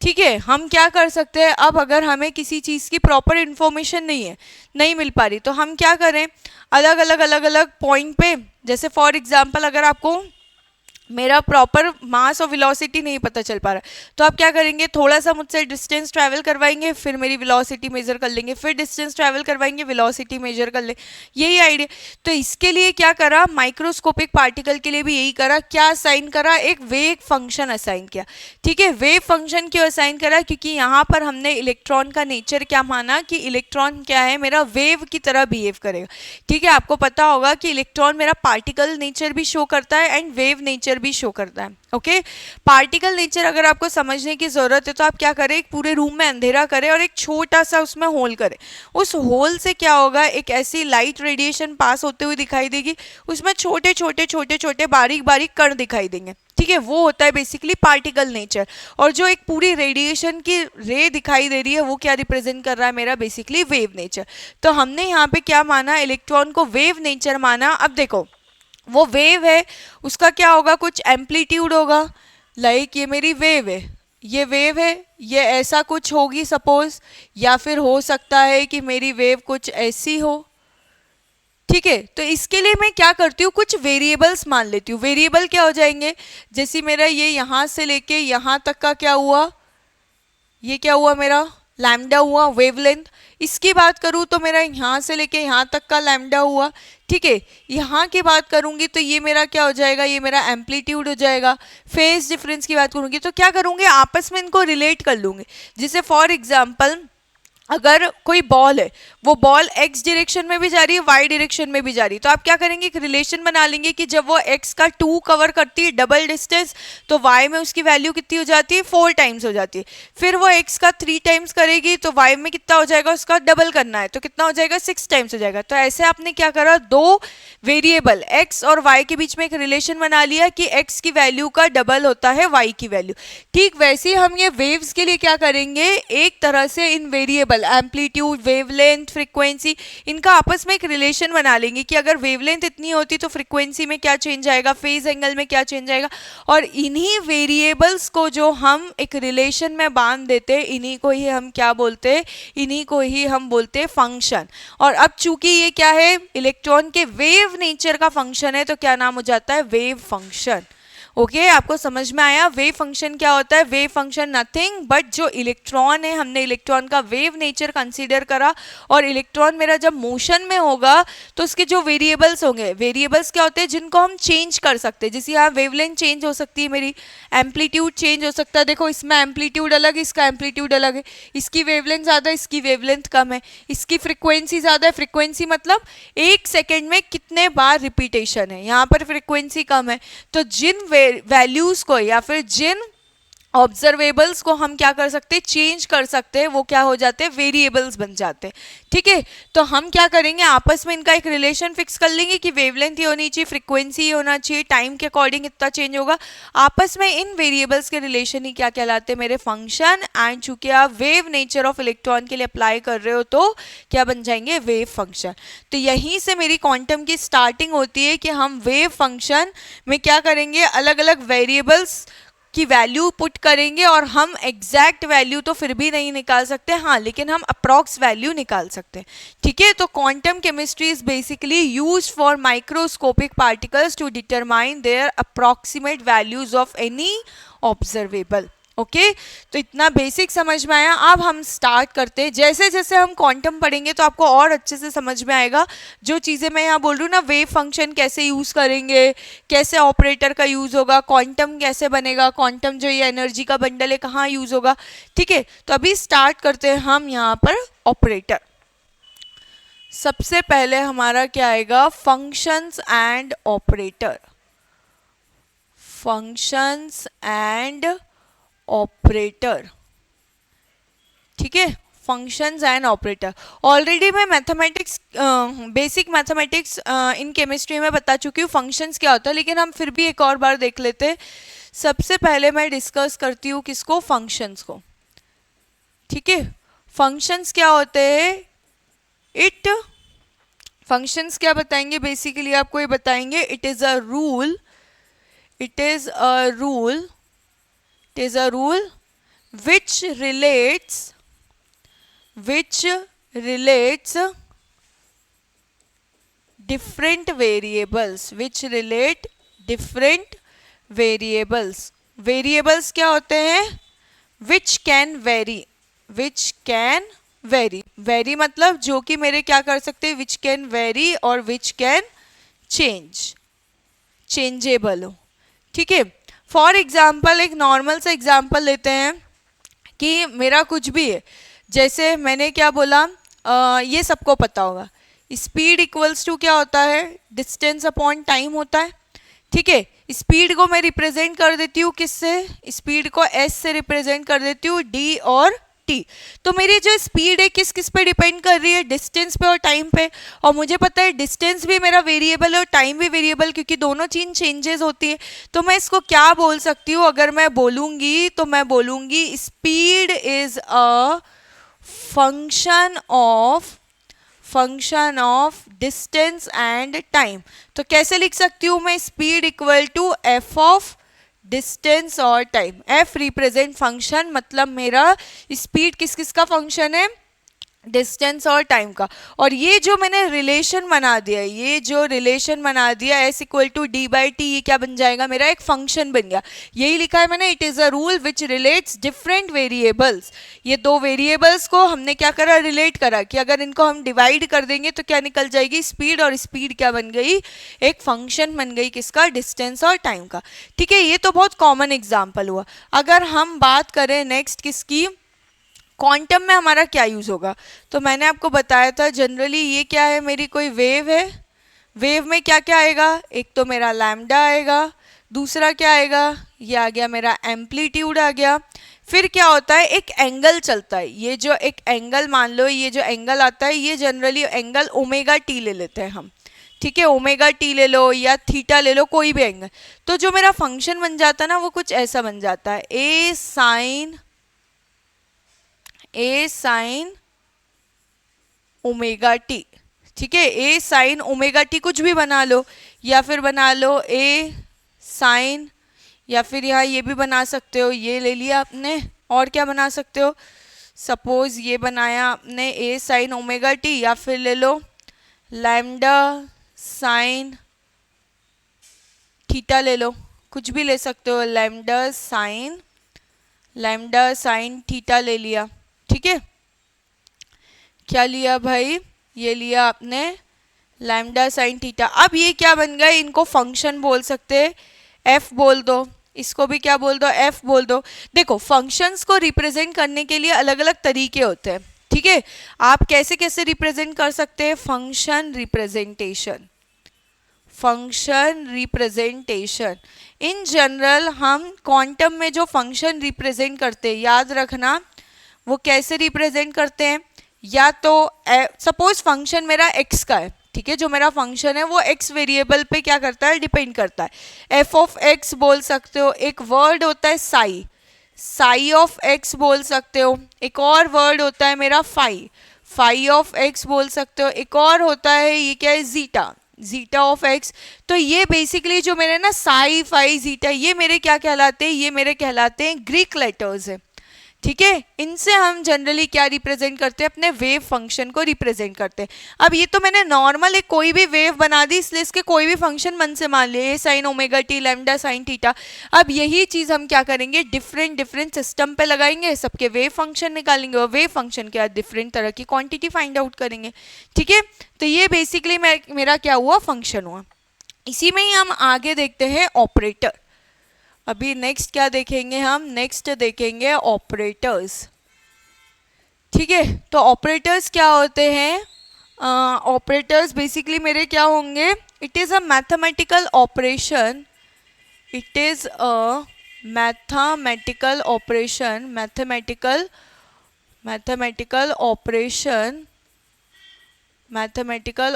ठीक है, हम क्या कर सकते हैं, अब अगर हमें किसी चीज़ की प्रॉपर इन्फॉर्मेशन नहीं मिल पा रही, तो हम क्या करें, अलग अलग पॉइंट पे, जैसे फॉर एग्जांपल अगर आपको मेरा प्रॉपर मास और वेलोसिटी नहीं पता चल पा रहा, तो आप क्या करेंगे, थोड़ा सा मुझसे डिस्टेंस ट्रैवल करवाएंगे, फिर मेरी वेलोसिटी मेजर कर लेंगे, फिर डिस्टेंस ट्रैवल करवाएंगे, वेलोसिटी मेजर कर लेंगे, यही आइडिया। तो इसके लिए क्या करा, माइक्रोस्कोपिक पार्टिकल के लिए भी यही करा, क्या असाइन करा, एक वेव फंक्शन असाइन किया। ठीक है, वेव फंक्शन क्यों असाइन करा, क्योंकि यहाँ पर हमने इलेक्ट्रॉन का नेचर क्या माना कि इलेक्ट्रॉन क्या है, मेरा वेव की तरह बिहेव करेगा। ठीक है, आपको पता होगा कि इलेक्ट्रॉन मेरा पार्टिकल नेचर भी शो करता है एंड वेव नेचर नेचर भी शो करता है। ओके, पार्टिकल नेचर अगर आपको समझने की ज़रूरत है तो आप क्या करें, एक पूरे रूम में अंधेरा करें और एक छोटा सा उसमें होल करें। उस होल से क्या होगा, एक ऐसी लाइट रेडिएशन पास होते हुए दिखाई देगी, उसमें छोटे छोटे छोटे छोटे बारीक बारीक कण दिखाई देंगे। ठीक है, वो होता है बेसिकली पार्टिकल नेचर। और जो एक पूरी रेडिएशन की रे दिखाई दे रही है वो क्या रिप्रेजेंट कर रहा है, मेरा बेसिकली वेव नेचर। तो हमने यहाँ पे क्या माना, इलेक्ट्रॉन को वेव नेचर माना। अब देखो वो वेव है, उसका क्या होगा, कुछ एम्पलीट्यूड होगा। लाइक ये मेरी वेव है, ये वेव है, ये ऐसा कुछ होगी सपोज, या फिर हो सकता है कि मेरी वेव कुछ ऐसी हो। ठीक है, तो इसके लिए मैं क्या करती हूँ, कुछ वेरिएबल्स मान लेती हूँ। वेरिएबल क्या हो जाएंगे, जैसे मेरा ये यहाँ से लेके यहाँ तक का क्या हुआ, ये क्या हुआ मेरा लैम्डा हुआ वेवलेंथ। इसकी बात करूँ तो मेरा यहाँ से लेके यहाँ तक का लैम्डा हुआ। ठीक है, यहाँ की बात करूँगी तो ये मेरा क्या हो जाएगा, ये मेरा एम्पलीट्यूड हो जाएगा। फेज डिफरेंस की बात करूँगी तो क्या करूँगी, आपस में इनको रिलेट कर लूँगी। जैसे फॉर एग्जाम्पल अगर कोई बॉल है, वो बॉल एक्स डायरेक्शन में भी जा रही है, वाई डायरेक्शन में भी जा रही है, तो आप क्या करेंगे, एक रिलेशन बना लेंगे कि जब वो एक्स का 2 कवर करती है डबल डिस्टेंस, तो वाई में उसकी वैल्यू कितनी हो जाती है, 4 टाइम्स हो जाती है। फिर वो एक्स का 3 टाइम्स करेगी तो वाई में कितना हो जाएगा, उसका डबल करना है तो कितना हो जाएगा, 6 टाइम्स हो जाएगा। तो ऐसे आपने क्या करा, दो वेरिएबल एक्स और वाई के बीच में एक रिलेशन बना लिया कि एक्स की वैल्यू का डबल होता है वाई की वैल्यू। ठीक वैसे ही हम ये वेव्स के लिए क्या करेंगे, एक तरह से इन वेरिएबल एम्पलीट्यूड, वेवलेंथ, फ्रीक्वेंसी, इनका आपस में एक रिलेशन बना लेंगे कि अगर वेवलेंथ इतनी होती तो फ्रीक्वेंसी में क्या चेंज आएगा, फेज एंगल में क्या चेंज आएगा। और इन्हीं वेरिएबल्स को जो हम एक रिलेशन में बांध देते, इन्हीं को ही हम क्या बोलते, इन्हीं को ही हम बोलते फंक्शन। और अब चूंकि ये क्या है, इलेक्ट्रॉन के वेव नेचर का फंक्शन है, तो क्या नाम हो जाता है, वेव फंक्शन। ओके, आपको समझ में आया। वेव फंक्शन क्या होता है, वेव फंक्शन नथिंग बट जो इलेक्ट्रॉन है, हमने इलेक्ट्रॉन का वेव नेचर कंसीडर करा, और इलेक्ट्रॉन मेरा जब मोशन में होगा तो उसके जो वेरिएबल्स होंगे, वेरिएबल्स क्या होते हैं, जिनको हम चेंज कर सकते हैं। जैसे यहाँ वेवलेंथ चेंज हो सकती है मेरी, एम्पलीट्यूड चेंज हो सकता है। देखो इसमें एम्पलीट्यूड अलग है, इसका एम्पलीट्यूड अलग है, इसकी वेवलेंथ ज़्यादा है, इसकी वेवलेंथ कम है, इसकी फ्रिक्वेंसी ज़्यादा है, फ्रिक्वेंसी मतलब 1 सेकेंड में कितने बार रिपीटेशन है, यहाँ पर फ्रिक्वेंसी कम है। तो जिन वैल्यूज को या फिर जिन ऑब्जर्वेबल्स को हम क्या कर सकते हैं, चेंज कर सकते हैं, वो क्या हो जाते हैं, वेरिएबल्स बन जाते हैं। ठीक है, तो हम क्या करेंगे, आपस में इनका एक रिलेशन फिक्स कर लेंगे कि वेवलेंथ ही होनी चाहिए, फ्रीक्वेंसी ही होना चाहिए, टाइम के अकॉर्डिंग इतना चेंज होगा। आपस में इन वेरिएबल्स के रिलेशन ही क्या कहलाते हैं, मेरे फंक्शन। एंड चूंकि आप वेव नेचर ऑफ इलेक्ट्रॉन के लिए अप्लाई कर रहे हो तो क्या बन जाएंगे, वेव फंक्शन। तो यहीं से मेरी क्वांटम की स्टार्टिंग होती है कि हम वेव फंक्शन में क्या करेंगे, अलग अलग वेरिएबल्स की वैल्यू पुट करेंगे, और हम एग्जैक्ट वैल्यू तो फिर भी नहीं निकाल सकते, हाँ, लेकिन हम अप्रॉक्स वैल्यू निकाल सकते हैं। ठीक है, तो quantum chemistry is basically used for microscopic particles to determine their approximate values of any observable. Okay, तो इतना बेसिक समझ में आया। अब हम स्टार्ट करते हैं। जैसे जैसे हम क्वांटम पढ़ेंगे तो आपको और अच्छे से समझ में आएगा। जो चीज़ें मैं यहाँ बोल रही हूँ ना, वेव फंक्शन कैसे यूज़ करेंगे, कैसे ऑपरेटर का यूज़ होगा, क्वांटम कैसे बनेगा, क्वांटम जो ये एनर्जी का बंडल है कहाँ यूज़ होगा। ठीक है, तो अभी स्टार्ट करते हैं हम यहाँ पर ऑपरेटर। सबसे पहले हमारा क्या आएगा, functions and operator. Functions and operator, ठीक है, फंक्शंस एंड ऑपरेटर। ऑलरेडी मैं mathematics, basic mathematics in chemistry में बता चुकी हूँ फंक्शंस क्या होता है, लेकिन हम फिर भी एक और बार देख लेते हैं। सबसे पहले मैं डिस्कस करती हूँ किसको, फंक्शंस को। ठीक है, फंक्शंस क्या होते हैं, फंक्शंस क्या बताएंगे, बेसिकली आपको ये बताएंगे, it is a rule which relates different variables, variables क्या होते हैं, which can vary मतलब जो कि मेरे क्या कर सकते हैं, which can vary और which can changeable हो। ठीक है, फॉर एग्जाम्पल एक नॉर्मल सा एग्जाम्पल लेते हैं कि मेरा कुछ भी है, जैसे मैंने क्या बोला, ये सबको पता होगा, स्पीड इक्वल्स टू क्या होता है, डिस्टेंस अपॉन टाइम होता है। ठीक है, स्पीड को मैं रिप्रेजेंट कर देती हूँ किससे, स्पीड को एस से रिप्रेजेंट कर देती हूँ, डी और टी। तो मेरी जो स्पीड है किस किस पे डिपेंड कर रही है, डिस्टेंस पे और टाइम पे। और मुझे पता है डिस्टेंस भी मेरा वेरिएबल है और टाइम भी वेरिएबल, क्योंकि दोनों चीज चेंजेस होती है। तो मैं इसको क्या बोल सकती हूँ, अगर मैं बोलूँगी तो मैं बोलूँगी speed is a function of distance and time. तो कैसे लिख सकती हूँ मैं, speed equal to f of distance और टाइम। एफ रिप्रेजेंट फंक्शन, मतलब मेरा स्पीड किस किस का फंक्शन है, डिस्टेंस और टाइम का। और ये जो मैंने रिलेशन बना दिया, ये जो रिलेशन बना दिया s equal to d by t, ये क्या बन जाएगा, मेरा एक फंक्शन बन गया। यही लिखा है मैंने, it is a rule which relates different variables. ये दो वेरिएबल्स को हमने क्या करा, रिलेट करा कि अगर इनको हम डिवाइड कर देंगे तो क्या निकल जाएगी, स्पीड। और स्पीड क्या बन गई, एक फंक्शन बन गई किसका, डिस्टेंस और टाइम का। ठीक है, ये तो बहुत कॉमन एग्जाम्पल हुआ। अगर हम बात करें नेक्स्ट किसकी, क्वांटम में हमारा क्या यूज़ होगा। तो मैंने आपको बताया था जनरली ये क्या है, मेरी कोई वेव है, वेव में क्या क्या आएगा, एक तो मेरा लैम्डा आएगा, दूसरा क्या आएगा, ये आ गया मेरा एम्पलीट्यूड आ गया। फिर क्या होता है, एक एंगल चलता है, ये जो एक एंगल मान लो, ये जो एंगल आता है ये जनरली एंगल ओमेगा टी ले लेते हैं हम। ठीक है, ओमेगा टी ले लो या थीटा ले लो, कोई भी एंगल। तो जो मेरा फंक्शन बन जाता है ना, वो कुछ ऐसा बन जाता है, ए साइन ओमेगा टी। ठीक है, ए साइन ओमेगा टी कुछ भी बना लो, या फिर बना लो ए साइन, या फिर यहाँ ये भी बना सकते हो, ये ले लिया आपने। और क्या बना सकते हो, सपोज ये बनाया आपने ए साइन ओमेगा टी, या फिर ले लो लैम्डा साइन थीटा ले लो, कुछ भी ले सकते हो, लैम्डा साइन थीटा ले लिया। ठीक है, क्या लिया भाई, ये लिया आपने लैम्डा साइन थीटा। अब ये क्या बन गए, इनको फंक्शन बोल सकते हैं, एफ बोल दो, इसको भी क्या बोल दो, एफ बोल दो। देखो फंक्शंस को रिप्रेजेंट करने के लिए अलग अलग तरीके होते हैं। ठीक है, आप कैसे कैसे रिप्रेजेंट कर सकते हैं, फंक्शन रिप्रेजेंटेशन। इन जनरल हम क्वांटम में जो फंक्शन रिप्रेजेंट करते हैं, याद रखना वो कैसे रिप्रेजेंट करते हैं, या तो सपोज फंक्शन मेरा x का है। ठीक है, जो मेरा फंक्शन है वो x वेरिएबल पे क्या करता है, डिपेंड करता है। f ऑफ x बोल सकते हो, एक वर्ड होता है साई ऑफ x बोल सकते हो, एक और वर्ड होता है मेरा फाई ऑफ x बोल सकते हो, एक और होता है ये क्या है, जीटा ऑफ x। तो ये बेसिकली जो मेरे ना साई फाई जीटा, ये मेरे क्या कहलाते हैं, ये मेरे कहलाते हैं ग्रीक लेटर्स है। ठीक है, इनसे हम जनरली क्या रिप्रेजेंट करते हैं, अपने वेव फंक्शन को रिप्रेजेंट करते हैं। अब ये तो मैंने नॉर्मल एक कोई भी वेव बना दी, इसलिए इसके कोई भी फंक्शन मन से मान लिए, sine omega T, lambda sine theta. अब यही चीज हम क्या करेंगे, डिफरेंट सिस्टम पे लगाएंगे, सबके वेव फंक्शन निकालेंगे और वेव फंक्शन के बाद डिफरेंट तरह की क्वांटिटी फाइंड आउट करेंगे। ठीक है, तो ये बेसिकली मेरा क्या हुआ, फंक्शन हुआ। इसी में ही हम आगे देखते हैं ऑपरेटर। अभी नेक्स्ट क्या देखेंगे हम, नेक्स्ट देखेंगे ऑपरेटर्स। ठीक है, तो ऑपरेटर्स क्या होते हैं, ऑपरेटर्स बेसिकली मेरे क्या होंगे, it is a mathematical operation, it is a mathematical operation, mathematical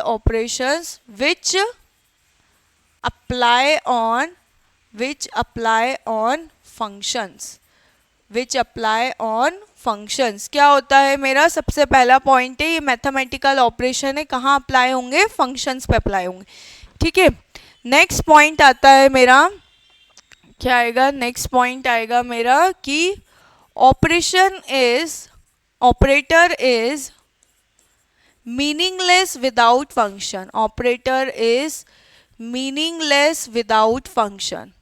operations which apply on functions। क्या होता है मेरा, सबसे पहला पॉइंट है ये मैथमेटिकल ऑपरेशन है, कहाँ अप्लाई होंगे, फंक्शंस पे अप्लाई होंगे। ठीक है, नेक्स्ट पॉइंट आता है मेरा, क्या आएगा, नेक्स्ट पॉइंट आएगा मेरा कि operator is meaningless without function, operator is meaningless without function,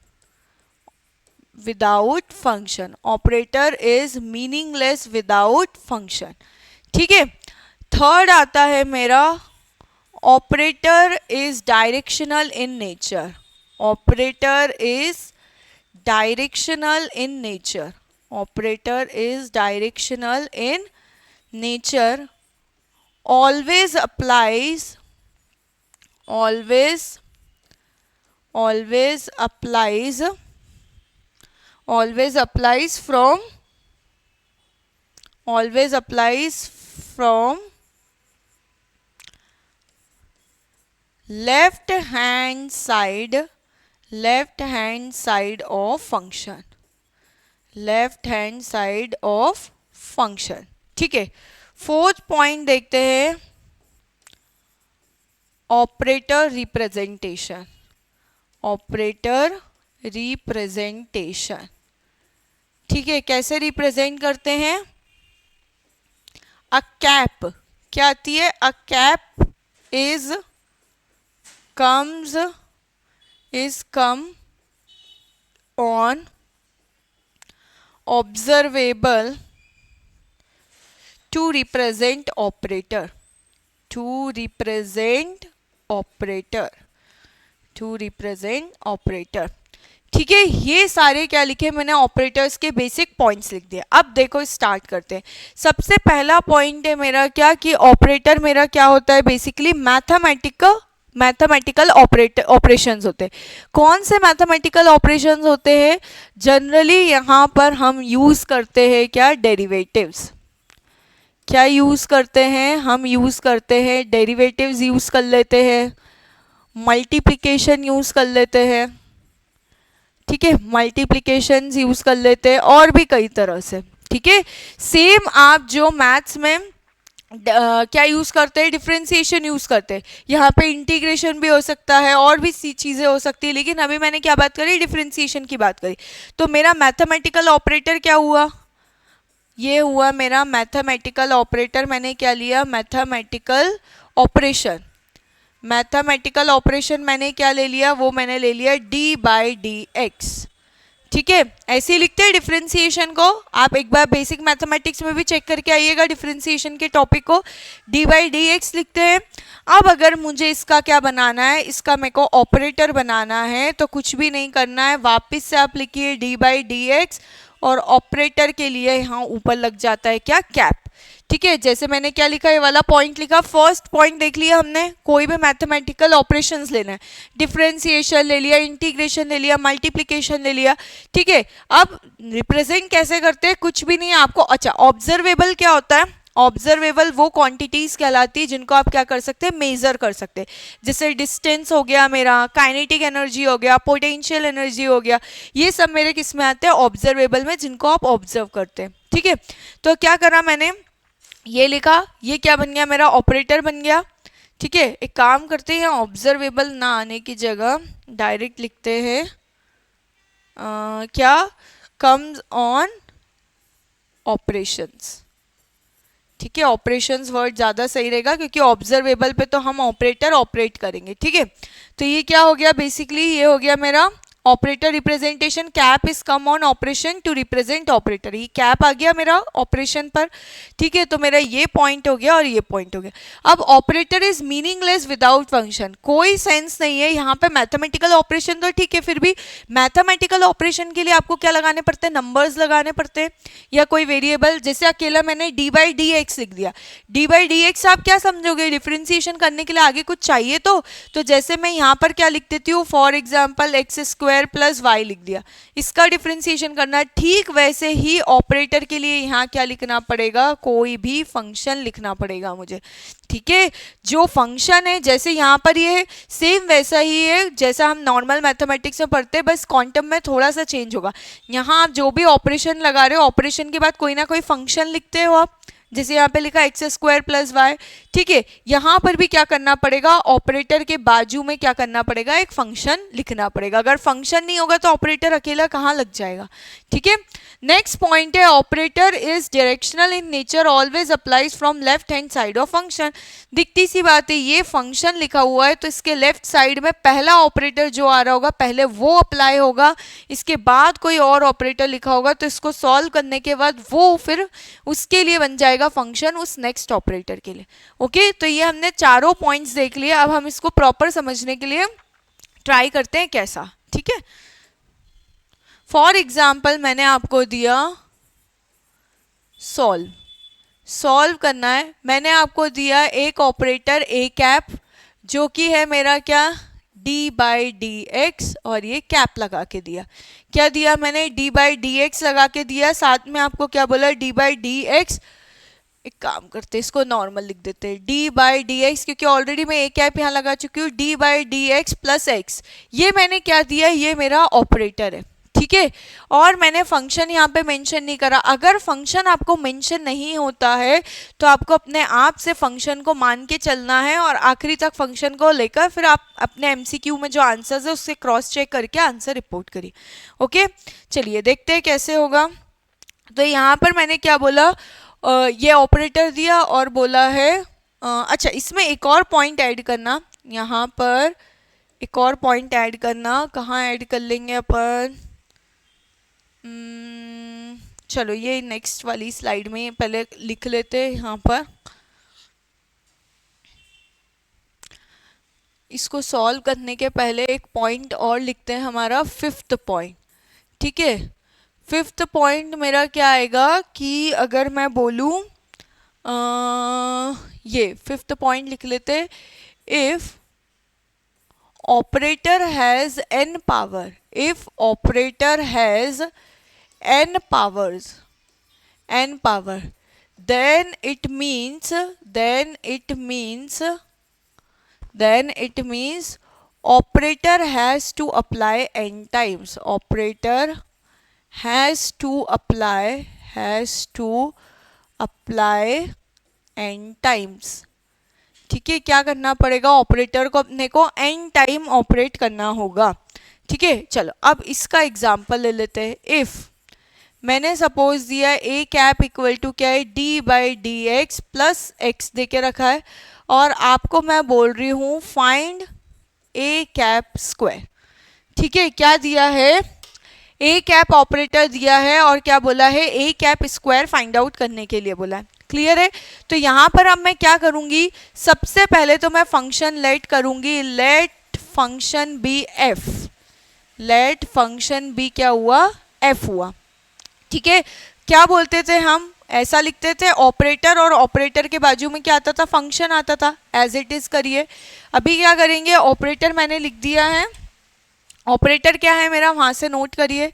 operator is meaningless without function. ठीक है, थर्ड आता है मेरा operator is directional in nature, operator is directional in nature, operator is directional in nature, always always applies from left hand side of function, ठीक है। Fourth point देखते हैं, operator representation, ठीक है। कैसे रिप्रेजेंट करते हैं? अ कैप, क्या आती है? A cap is come on observable to represent operator, ठीक है। ये सारे क्या लिखे मैंने? ऑपरेटर्स के बेसिक पॉइंट्स लिख दिए। अब देखो स्टार्ट करते हैं। सबसे पहला पॉइंट है मेरा क्या, कि ऑपरेटर मेरा क्या होता है? बेसिकली मैथमेटिकल ऑपरेशंस होते हैं। कौन से मैथमेटिकल ऑपरेशंस होते हैं? जनरली यहाँ पर हम यूज करते हैं क्या? डेरिवेटिव्स। क्या यूज करते हैं? हम यूज करते हैं डेरिवेटिव्स, यूज कर लेते हैं, मल्टीप्लिकेशन यूज कर लेते हैं, ठीक है, मल्टीप्लिकेशन यूज कर लेते हैं, और भी कई तरह से, ठीक है। सेम आप जो मैथ्स में क्या यूज करते हैं? डिफरेंशिएशन यूज करते हैं। यहाँ पे इंटीग्रेशन भी हो सकता है, और भी सी चीजें हो सकती है, लेकिन अभी मैंने क्या बात करी? डिफरेंशिएशन की बात करी। तो मेरा मैथमेटिकल ऑपरेटर क्या हुआ? ये हुआ मेरा मैथमेटिकल ऑपरेटर। मैंने क्या लिया? मैथमेटिकल ऑपरेशन मैंने क्या ले लिया? वो मैंने ले लिया d/dx, ठीक है। ऐसे ही लिखते हैं डिफरेंशिएशन को। आप एक बार बेसिक मैथमेटिक्स में भी चेक करके आइएगा डिफरेंशिएशन के टॉपिक को, d/dx लिखते हैं। अब अगर मुझे इसका क्या बनाना है? इसका मेरे को ऑपरेटर बनाना है, तो कुछ भी नहीं करना है, वापस से आप लिखिए d/dx, और ऑपरेटर के लिए यहाँ ऊपर लग जाता है क्या? कैप, ठीक है। जैसे मैंने क्या लिखा? ये वाला पॉइंट लिखा। फर्स्ट पॉइंट देख लिया हमने, कोई भी मैथमेटिकल ऑपरेशंस लेना है, डिफरेंशिएशन ले लिया, इंटीग्रेशन ले लिया, मल्टीप्लिकेशन ले लिया, ठीक है। अब रिप्रेजेंट कैसे करते हैं? कुछ भी नहीं है आपको। अच्छा, ऑब्जर्वेबल क्या होता है? ऑब्जर्वेबल वो क्वांटिटीज कहलाती है जिनको आप क्या कर सकते हैं? मेजर कर सकते हैं। जैसे डिस्टेंस हो गया मेरा, काइनेटिक एनर्जी हो गया, पोटेंशियल एनर्जी हो गया, ये सब मेरे किस में आते हैं? ऑब्जर्वेबल में, जिनको आप ऑब्जर्व करते हैं, ठीक है। तो क्या करा मैंने? ये लिखा, ये क्या बन गया? मेरा ऑपरेटर बन गया, ठीक है। एक काम करते हैं, ऑब्जर्वेबल ना आने की जगह डायरेक्ट लिखते हैं क्या? कम्स ऑन ऑपरेशंस, ठीक है। ऑपरेशंस वर्ड ज़्यादा सही रहेगा, क्योंकि ऑब्जर्वेबल पे तो हम ऑपरेटर ऑपरेट करेंगे, ठीक है। तो ये क्या हो गया? बेसिकली ये हो गया मेरा operator representation. Cap is common operation to represent operator, ये कैप आ गया मेरा ऑपरेशन पर, ठीक है। तो मेरा ये पॉइंट हो गया और ये पॉइंट हो गया। अब operator is meaningless without function, कोई सेंस नहीं है यहाँ पे। मैथमेटिकल ऑपरेशन तो ठीक है, फिर भी मैथमेटिकल ऑपरेशन के लिए आपको क्या लगाने पड़ते हैं? नंबर्स लगाने पड़ते हैं, या कोई वेरिएबल। जैसे अकेला मैंने d/dx लिख दिया, d/dx आप क्या समझोगे? डिफरेंशिएशन करने के लिए आगे कुछ चाहिए तो जैसे मैं यहाँ पर क्या लिख देती हूँ? फॉर एग्जाम्पल x² + y लिख दिया, इसका डिफरेंशिएशन करना। ठीक वैसे ही ऑपरेटर के लिए यहाँ क्या लिखना पड़ेगा? कोई भी फंक्शन लिखना पड़ेगा मुझे, ठीक है। जो फंक्शन है, जैसे यहाँ पर ये है, सेम वैसा ही है जैसा हम नॉर्मल मैथमेटिक्स में पढ़ते हैं, बस क्वांटम में थोड़ा सा चेंज होगा। यहाँ आप जो भी ऑपरेशन लगा रहे हो, ऑपरेशन के बाद कोई ना कोई फंक्शन लिखते हो आप। जैसे यहाँ पे लिखा x² + y, ठीक है। यहाँ पर भी क्या करना पड़ेगा? ऑपरेटर के बाजू में क्या करना पड़ेगा? एक फंक्शन लिखना पड़ेगा। अगर फंक्शन नहीं होगा तो ऑपरेटर अकेला कहाँ लग जाएगा, ठीक है। नेक्स्ट पॉइंट है, operator is directional in nature, always applies from left hand side of function. दिखती सी बात है, ये फंक्शन लिखा हुआ है तो इसके लेफ्ट साइड में पहला ऑपरेटर जो आ रहा होगा पहले वो अप्लाई होगा, इसके बाद कोई और ऑपरेटर लिखा होगा, तो इसको सॉल्व करने के बाद वो फिर उसके लिए बन जाएगा फंक्शन उस नेक्स्ट ऑपरेटर के लिए। ओके, तो ये हमने चारों पॉइंट्स देख लिए। अब हम इसको प्रॉपर समझने के लिए ट्राई करते हैं कैसा, ठीक है। फॉर एग्जाम्पल मैंने आपको दिया सॉल्व करना है। मैंने आपको दिया एक ऑपरेटर a कैप, जो कि है मेरा क्या? डी बाई डी एक्स और ये कैप लगा के दिया। क्या दिया मैंने? डी बाई डी एक्स लगा के दिया, साथ में आपको क्या बोला? D by d x. एक काम करते हैं, इसको नॉर्मल लिख देते हैं, डी बाई डी एक्स, क्योंकि ऑलरेडी मैं ए कैप यहाँ लगा चुकी हूँ। D by d x plus x, ये मैंने क्या दिया? ये मेरा ऑपरेटर है, ठीक है। और मैंने फंक्शन यहाँ पे मेंशन नहीं करा। अगर फंक्शन आपको मेंशन नहीं होता है तो आपको अपने आप से फंक्शन को मान के चलना है और आखिरी तक फंक्शन को लेकर फिर आप अपने एमसीक्यू में जो आंसर्स है उससे क्रॉस चेक करके आंसर रिपोर्ट करिए। ओके, चलिए देखते हैं कैसे होगा। तो यहाँ पर मैंने क्या बोला? ये ऑपरेटर दिया और बोला है अच्छा, इसमें एक और पॉइंट ऐड करना, यहाँ पर एक और पॉइंट ऐड करना। कहाँ ऐड कर लेंगे अपन? चलो ये नेक्स्ट वाली स्लाइड में पहले लिख लेते हैं। यहाँ पर इसको सॉल्व करने के पहले एक पॉइंट और लिखते हैं, हमारा फिफ्थ पॉइंट, ठीक है। फिफ्थ पॉइंट मेरा क्या आएगा कि अगर मैं बोलूँ ये फिफ्थ पॉइंट लिख लेते, if operator has n power, if operator has n powers, n power, then it means operator has to apply n times, operator has to apply n times, ठीक है। क्या करना पड़ेगा? ऑपरेटर को अपने को n टाइम ऑपरेट करना होगा, ठीक है। चलो अब इसका एग्जांपल ले लेते हैं। इफ मैंने सपोज दिया ए कैप इक्वल टू क्या है? D by d x plus x दे के रखा है और आपको मैं बोल रही हूँ फाइंड ए कैप स्क्वायर, ठीक है। क्या दिया है? ए कैप ऑपरेटर दिया है और क्या बोला है? A cap square find out करने के लिए बोला है। क्लियर है? तो यहाँ पर अब मैं क्या करूँगी? सबसे पहले तो मैं फंक्शन लेट करूँगी, let function be f, let function be क्या हुआ? एफ हुआ, ठीक है। क्या बोलते थे हम? ऐसा लिखते थे ऑपरेटर और ऑपरेटर के बाजू में क्या आता था? फंक्शन आता था। एज इट इज करिए। अभी क्या करेंगे? ऑपरेटर मैंने लिख दिया है, ऑपरेटर क्या है मेरा? वहां से नोट करिए,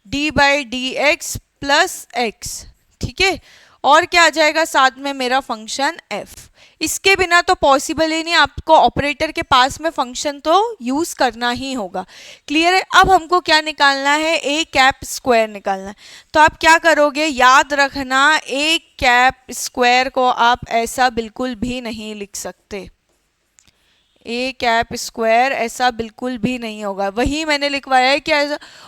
D by d x plus x, ठीक है। और क्या आ जाएगा साथ में? मेरा फंक्शन एफ। इसके बिना तो पॉसिबल ही नहीं, आपको ऑपरेटर के पास में फंक्शन तो यूज करना ही होगा। क्लियर है? अब हमको क्या निकालना है? ए कैप स्क्वायर निकालना है। तो आप क्या करोगे? याद रखना, ए कैप स्क्वायर को आप ऐसा बिल्कुल भी नहीं लिख सकते, ए कैप स्क्वायर ऐसा बिल्कुल भी नहीं होगा। वही मैंने लिखवाया है कि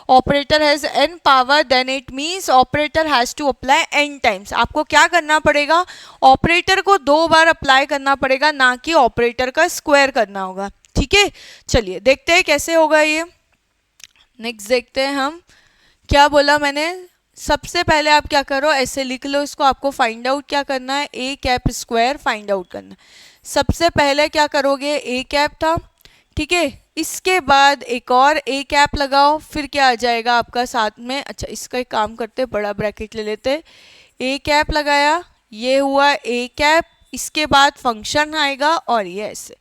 operator has n power, then it means operator has to apply n times. आपको क्या करना पड़ेगा? ऑपरेटर को 2 बार अप्लाई करना पड़ेगा, ना कि ऑपरेटर का स्क्वायर करना होगा, ठीक है। चलिए देखते हैं कैसे होगा ये। नेक्स्ट देखते हैं हम, क्या बोला मैंने? सबसे पहले आप क्या करो? ऐसे लिख लो इसको, आपको फाइंड आउट क्या करना है? A cap square find out करना है। सबसे पहले क्या करोगे? ए कैप था, ठीक है। इसके बाद एक और ए कैप लगाओ, फिर क्या आ जाएगा आपका साथ में? अच्छा, इसका एक काम करते, बड़ा ब्रैकेट ले लेते। ए कैप लगाया, ये हुआ ए कैप, इसके बाद फंक्शन आएगा और ये ऐसे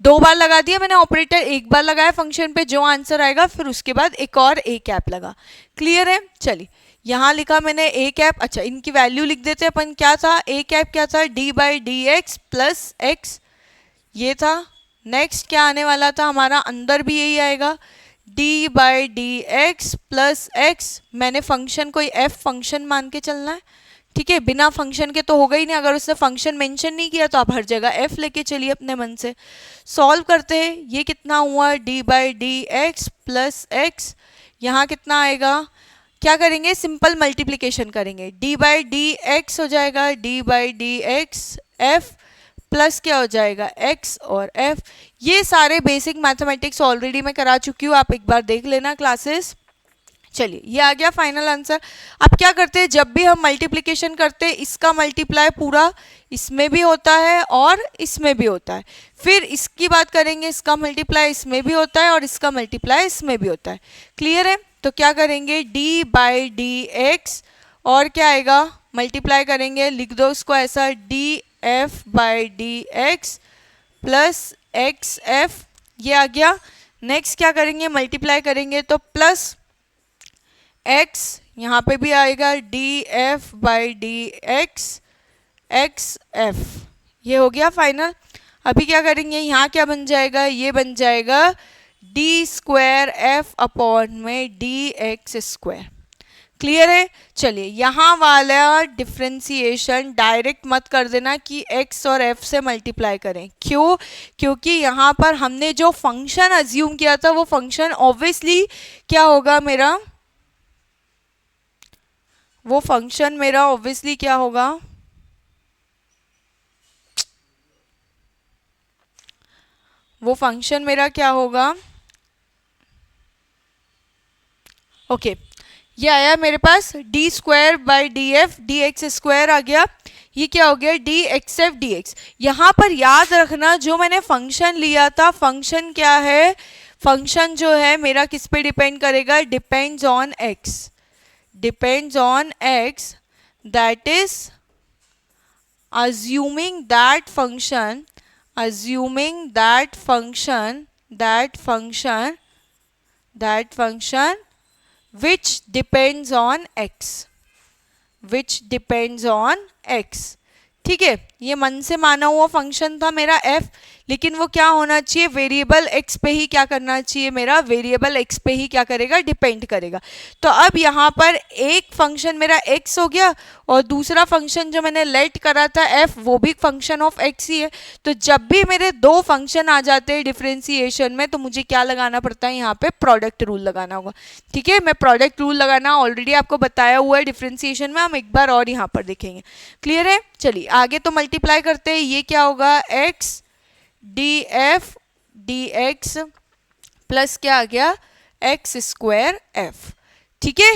2 बार लगा दिया मैंने ऑपरेटर, 1 बार लगाया फंक्शन पे, जो आंसर आएगा फिर उसके बाद एक और ए कैप लगा। क्लियर है? चलिए यहाँ लिखा मैंने ए कैप। अच्छा, इनकी वैल्यू लिख देते हैं अपन। क्या था? ए कैप क्या था? D by d x plus x, ये था। नेक्स्ट क्या आने वाला था हमारा? अंदर भी यही आएगा, D by d x plus x. मैंने फंक्शन कोई एफ फंक्शन मान के चलना है, ठीक है। बिना फंक्शन के तो होगा ही नहीं, अगर उसने फंक्शन मेंशन नहीं किया तो आप हर जगह एफ लेके चलिए अपने मन से। सॉल्व करते हैं, ये कितना हुआ? D by d x plus x. यहाँ कितना आएगा? क्या करेंगे? सिंपल मल्टीप्लिकेशन करेंगे, डी बाई डी एक्स हो जाएगा, D by d x F plus क्या हो जाएगा? एक्स और एफ। ये सारे बेसिक मैथमेटिक्स ऑलरेडी मैं करा चुकी हूँ, आप एक बार देख लेना क्लासेस। चलिए ये आ गया फाइनल आंसर। अब क्या करते हैं? जब भी हम मल्टीप्लिकेशन करते हैं, इसका मल्टीप्लाई पूरा इसमें भी होता है और इसमें भी होता है। फिर इसकी बात करेंगे, इसका मल्टीप्लाई इसमें भी होता है और इसका मल्टीप्लाई इसमें भी होता है। क्लियर है? तो क्या करेंगे? डी बाई डी एक्स और क्या आएगा? मल्टीप्लाई करेंगे, लिख दो उसको ऐसा, D f by d x plus x F, ये आ गया। नेक्स्ट क्या करेंगे, मल्टीप्लाई करेंगे तो प्लस एक्स, यहाँ पे भी आएगा D f by d x x F, ये हो गया फाइनल। अभी क्या करेंगे, यहाँ क्या बन जाएगा, ये बन जाएगा डी स्क्वायर एफ अपॉन में डी एक्स स्क्वायर। क्लियर है। चलिए यहाँ वाला डिफ्रेंसिएशन डायरेक्ट मत कर देना कि x और f से मल्टीप्लाई करें। क्यों? क्योंकि यहाँ पर हमने जो फंक्शन अज्यूम किया था वो फंक्शन ऑब्वियसली क्या होगा मेरा, वो फंक्शन मेरा ऑब्वियसली क्या होगा, वो फंक्शन मेरा क्या होगा, ओके ये आया मेरे पास d square by d f d x square आ गया। ये क्या हो गया, d x f d x. यहाँ पर याद रखना जो मैंने फंक्शन लिया था, फंक्शन क्या है, फंक्शन जो है मेरा किस पे डिपेंड करेगा, depends on x, depends on x, that is assuming that function, assuming that function, that function which depends on x, which depends on x। ठीक है, ये मन से माना हुआ फंक्शन था मेरा f, लेकिन वो क्या होना चाहिए, वेरिएबल x पे ही क्या करना चाहिए, मेरा वेरिएबल x पे ही क्या करेगा, डिपेंड करेगा। तो अब यहाँ पर एक फंक्शन मेरा x हो गया और दूसरा फंक्शन जो मैंने लेट करा था f, वो भी फंक्शन ऑफ x ही है। तो जब भी मेरे दो फंक्शन आ जाते हैं डिफ्रेंसिएशन में तो मुझे क्या लगाना पड़ता है, यहाँ पे प्रोडक्ट रूल लगाना होगा। ठीक है, मैं प्रोडक्ट रूल लगाना ऑलरेडी आपको बताया हुआ है डिफ्रेंसिएशन में, हम एक बार और यहाँ पर देखेंगे। क्लियर है। चलिए आगे तो मल्टीप्लाई करते हैं, ये क्या होगा, x D f d x plus क्या आ गया, एक्स स्क्वायर एफ। ठीक है,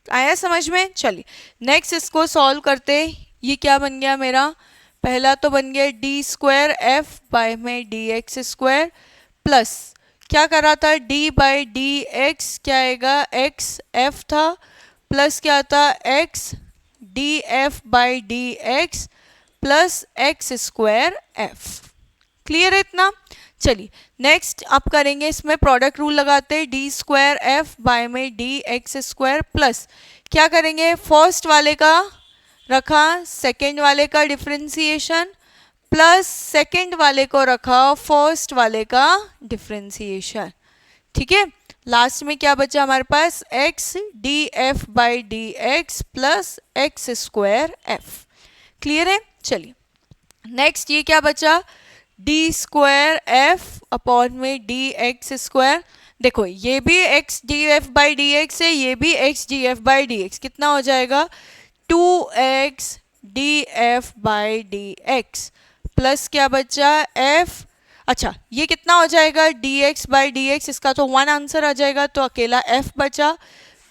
आया समझ में। चलिए नेक्स्ट इसको सॉल्व करते हैं। ये क्या बन गया मेरा, पहला तो बन गया डी स्क्वायर एफ बाय में डी एक्स स्क्वायर प्लस क्या करा था, डी बाई डी एक्स क्या आएगा, एक्स एफ था, प्लस क्या था, x d f by d x plus x square f. Clear है इतना। चलिए नेक्स्ट अब करेंगे, इसमें प्रोडक्ट रूल लगाते हैं, डी स्क्वायर एफ बाय में डी एक्स स्क्वायर प्लस क्या करेंगे, फर्स्ट वाले का रखा सेकेंड वाले का डिफ्रेंसिएशन प्लस सेकेंड वाले को रखा फर्स्ट वाले का डिफ्रेंसिएशन। ठीक है, लास्ट में क्या बचा हमारे पास, x d f by d x plus x square f. Clear है। चलिए नेक्स्ट ये क्या बचा, डी स्क्वायर एफ अपॉन में डी एक्स स्क्वायर। देखो ये भी x d f by d x है, ये भी x d f by d x, कितना हो जाएगा, 2x d f by d x plus क्या बचा एफ, अच्छा ये कितना हो जाएगा, d x by d x, इसका तो वन आंसर आ जाएगा तो अकेला f बचा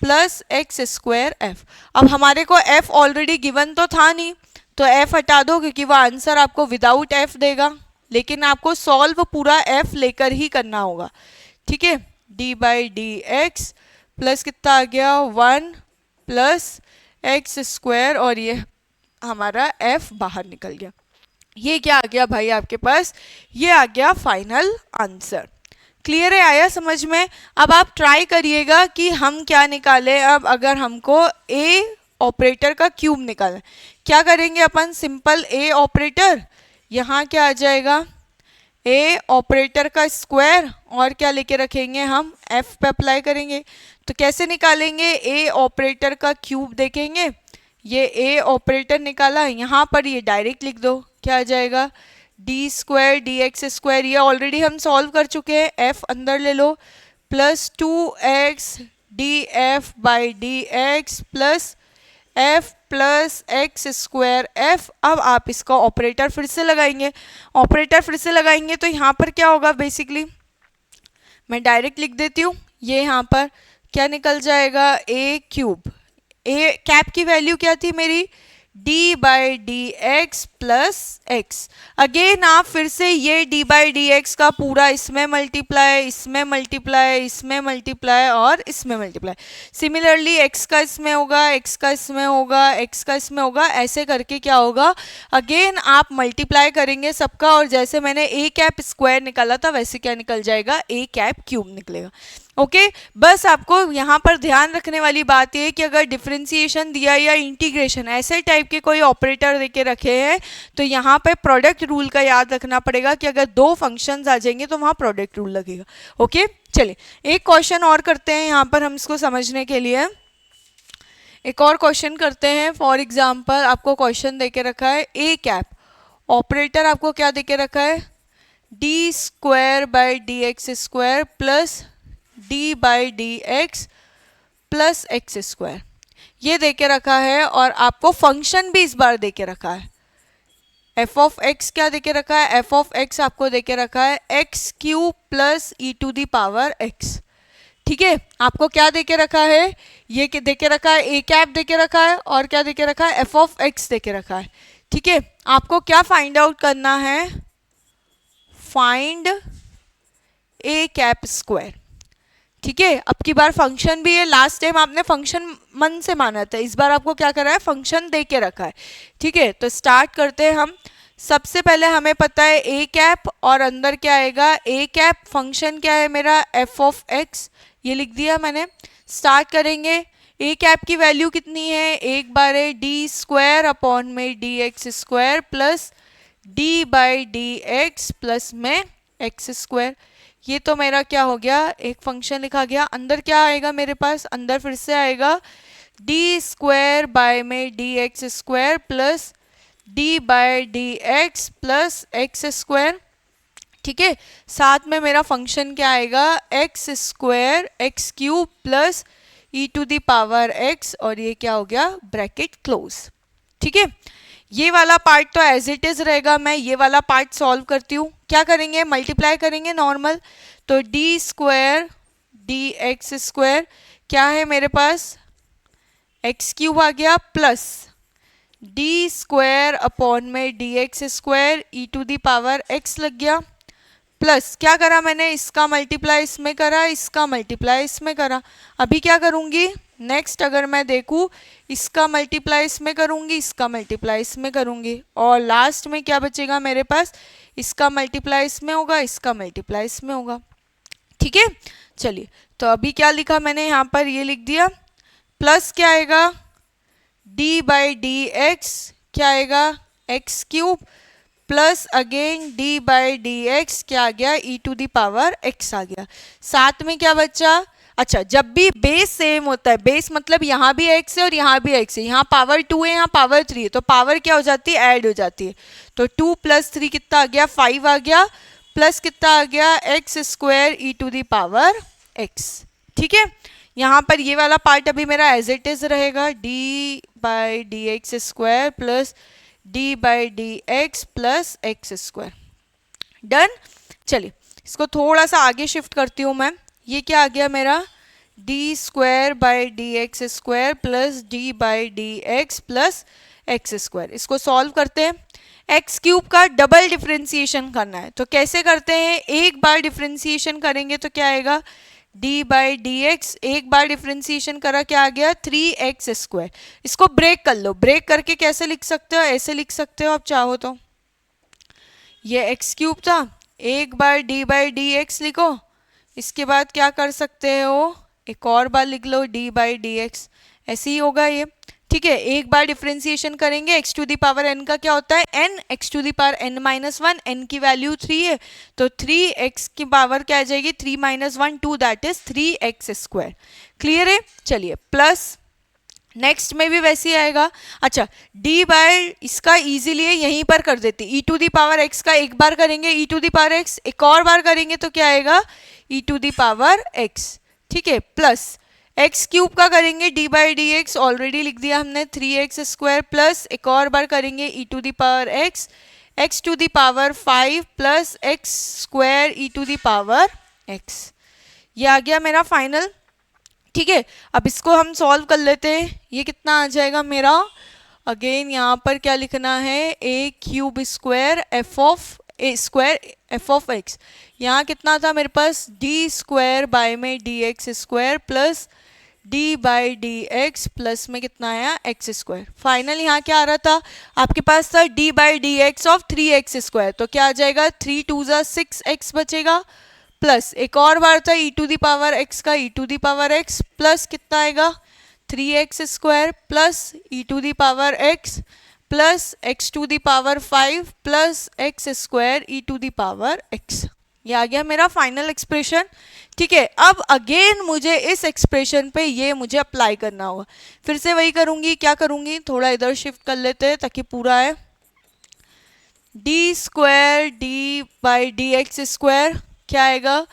प्लस एक्स स्क्वायर एफ। अब हमारे को f ऑलरेडी गिवन तो था नहीं तो f हटा दो क्योंकि वो आंसर आपको विदाउट f देगा, लेकिन आपको सॉल्व पूरा f लेकर ही करना होगा। ठीक है, d by d x plus कितना आ गया 1 प्लस एक्स स्क्वायर और ये हमारा f बाहर निकल गया। ये क्या आ गया भाई आपके पास, ये आ गया फाइनल आंसर। क्लियर है, आया समझ में। अब आप ट्राई करिएगा कि हम क्या निकालें। अब अगर हमको a ऑपरेटर का क्यूब निकालना, क्या करेंगे अपन, सिंपल a ऑपरेटर, यहाँ क्या आ जाएगा a ऑपरेटर का स्क्वायर और क्या लेके रखेंगे हम f पे अप्लाई करेंगे। तो कैसे निकालेंगे, a ऑपरेटर का क्यूब देखेंगे, ये a ऑपरेटर निकाला, यहाँ पर ये डायरेक्ट लिख दो, क्या आ जाएगा d square d x square, ये ऑलरेडी हम सॉल्व कर चुके हैं, f अंदर ले लो plus 2x d f by d x plus f plus x square f. अब आप इसका ऑपरेटर फिर से लगाएंगे, ऑपरेटर फिर से लगाएंगे तो यहाँ पर क्या होगा, बेसिकली मैं डायरेक्ट लिख देती हूँ, ये यहाँ पर क्या निकल जाएगा a क्यूब, a कैप की वैल्यू क्या थी मेरी, d by d x plus x. Again आप फिर से ये डी बाई डी एक्स का पूरा इसमें मल्टीप्लाई, इसमें मल्टीप्लाई, इसमें मल्टीप्लाई और इसमें मल्टीप्लाई। सिमिलरली एक्स का इसमें होगा, एक्स का इसमें होगा, एक्स का इसमें होगा, ऐसे करके क्या होगा, अगेन आप मल्टीप्लाई करेंगे सबका, और जैसे मैंने ए कैप स्क्वायर निकाला था वैसे क्या निकल जाएगा, ए कैप क्यूब निकलेगा। ओके बस आपको यहाँ पर ध्यान रखने वाली बात ये कि अगर डिफरेंशिएशन दिया या इंटीग्रेशन ऐसे टाइप के कोई ऑपरेटर देके रखे हैं तो यहाँ पे प्रोडक्ट रूल का याद रखना पड़ेगा कि अगर दो फंक्शंस आ जाएंगे तो वहाँ प्रोडक्ट रूल लगेगा। ओके चलिए एक क्वेश्चन और करते हैं यहाँ पर हम इसको समझने के लिए। एक और क्वेश्चन करते हैं। फॉर एग्जाम्पल आपको क्वेश्चन देके रखा है ए कैप, ऑपरेटर आपको क्या देके रखा है, d square by d x square plus d by d x plus x square, ये देके रखा है और आपको फंक्शन भी इस बार देके रखा है। एफ ऑफ एक्स क्या देके रखा है, एफ ऑफ एक्स आपको देके रखा है x cube plus e to the power x. ठीक है आपको क्या देके रखा है, ये देके रखा है ए कैप देके रखा है और क्या देके रखा है, एफ ऑफ एक्स देके रखा है। ठीक है आपको क्या फाइंड आउट करना है, फाइंड ए कैप स्क्वायर। ठीक है अब की बार फंक्शन भी है, लास्ट टाइम आपने फंक्शन मन से माना था, इस बार आपको क्या करा है, फंक्शन दे के रखा है। ठीक है तो स्टार्ट करते हैं हम। सबसे पहले हमें पता है ए कैप और अंदर क्या आएगा, ए कैप, फंक्शन क्या है मेरा, एफ ऑफ एक्स, ये लिख दिया मैंने। स्टार्ट करेंगे, ए कैप की वैल्यू कितनी है, एक बार है डी स्क्वायर अपॉन में d x square plus d by d x plus में एक्स स्क्वायर। ये तो मेरा क्या हो गया, एक फंक्शन लिखा गया। अंदर क्या आएगा मेरे पास, अंदर फिर से आएगा डी स्क्वायर बाय में d x square plus d by d x plus x square. ठीक है साथ में मेरा फंक्शन क्या आएगा, x square x cube plus e to the power x, और ये क्या हो गया, ब्रैकेट क्लोज। ठीक है ये वाला पार्ट तो एज इट इज रहेगा, मैं ये वाला पार्ट सॉल्व करती हूँ। क्या करेंगे, मल्टीप्लाई करेंगे नॉर्मल, तो d square d x square क्या है मेरे पास, एक्स क्यूब आ गया प्लस डी स्क्वायर अपॉन में d x square e to the power x लग गया, प्लस क्या करा मैंने, इसका मल्टीप्लाई इसमें करा, इसका मल्टीप्लाई इसमें करा। अभी क्या करूँगी, नेक्स्ट अगर मैं देखूँ इसका मल्टीप्लाई इसमें करूँगी, इसका मल्टीप्लाई इसमें करूँगी, और लास्ट में क्या बचेगा मेरे पास, इसका मल्टीप्लाई इसमें होगा, इसका मल्टीप्लाई इसमें होगा। ठीक है चलिए तो अभी क्या लिखा मैंने यहाँ पर, ये लिख दिया, प्लस क्या आएगा, डी बाई डी एक्स क्या आएगा, x cube plus again D by d x क्या आ गया, e to the power x आ गया। साथ में क्या बचा, अच्छा जब भी बेस सेम होता है, बेस मतलब यहाँ भी एक्स है और यहाँ भी एक्स है, यहाँ पावर 2 है यहाँ पावर 3 है, तो पावर क्या हो जाती है, ऐड हो जाती है। तो 2 प्लस 3 कितना आ गया, 5 आ गया, प्लस कितना आ गया, x square e to the power x. ठीक है यहाँ पर ये वाला पार्ट अभी मेरा एज इट इज रहेगा, d by d x square plus d by d x plus x square. Done. चलिए इसको थोड़ा सा आगे शिफ्ट करती हूँ मैं, ये क्या आ गया मेरा, D square by d x square plus d by d x plus x square. इसको सॉल्व करते हैं। एक्स क्यूब का डबल डिफ्रेंसिएशन करना है, तो कैसे करते हैं, एक बार डिफ्रेंसिएशन करेंगे तो क्या आएगा, डी बाई डी एक्स, एक बार डिफ्रेंसिएशन करा क्या आ गया, 3x स्क्वायर। इसको ब्रेक कर लो, ब्रेक करके कैसे लिख सकते हो, ऐसे लिख सकते हो आप चाहो तो, ये एक्स क्यूब था, एक बार डी बाई डी एक्स लिखो, इसके बाद क्या कर सकते हो, एक और बार लिख लो डी बाई डी एक्स, ऐसे ही होगा ये। ठीक है एक बार डिफ्रेंसिएशन करेंगे, x to the power n का क्या होता है, n, x to the power n minus 1, n की वैल्यू 3 है, तो 3x की पावर क्या आ जाएगी, 3 minus 1 2, that is 3x square. Clear है। चलिए प्लस नेक्स्ट में भी वैसे ही आएगा। अच्छा डी बाय इसका इजीली यहीं पर कर देते, ई टू दी पावर एक्स का एक बार करेंगे, e to the power x, एक और बार करेंगे तो क्या आएगा, e to the power x. ठीक है प्लस एक्स क्यूब का करेंगे, D by d x already लिख दिया हमने, 3x स्क्वायर, प्लस एक और बार करेंगे e to the power x, x to the power 5 plus x square e to the power x. ये आ गया मेरा फाइनल। ठीक है अब इसको हम सॉल्व कर लेते हैं। ये कितना आ जाएगा मेरा, अगेन यहाँ पर क्या लिखना है, a cube square f of a square f of x, यहाँ कितना था मेरे पास, डी स्क्वायर बाय में d x square plus d by d x plus में कितना आया, एक्स स्क्वायर। फाइनल यहाँ क्या आ रहा था आपके पास था D by d x of 3x square, तो क्या आ जाएगा 3 2 जा 6x बचेगा, प्लस एक और बार था e to the power x का e to the power x plus कितना आएगा 3x square plus e to the power x plus x to the power 5 plus x square e to the power x. ये आ गया मेरा final expression. ठीक है, अब अगेन मुझे इस एक्सप्रेशन पे ये मुझे अप्लाई करना होगा। फिर से वही करूंगी, क्या करूंगी, थोड़ा इधर शिफ्ट कर लेते हैं ताकि पूरा है। D square d by d x square क्या आएगा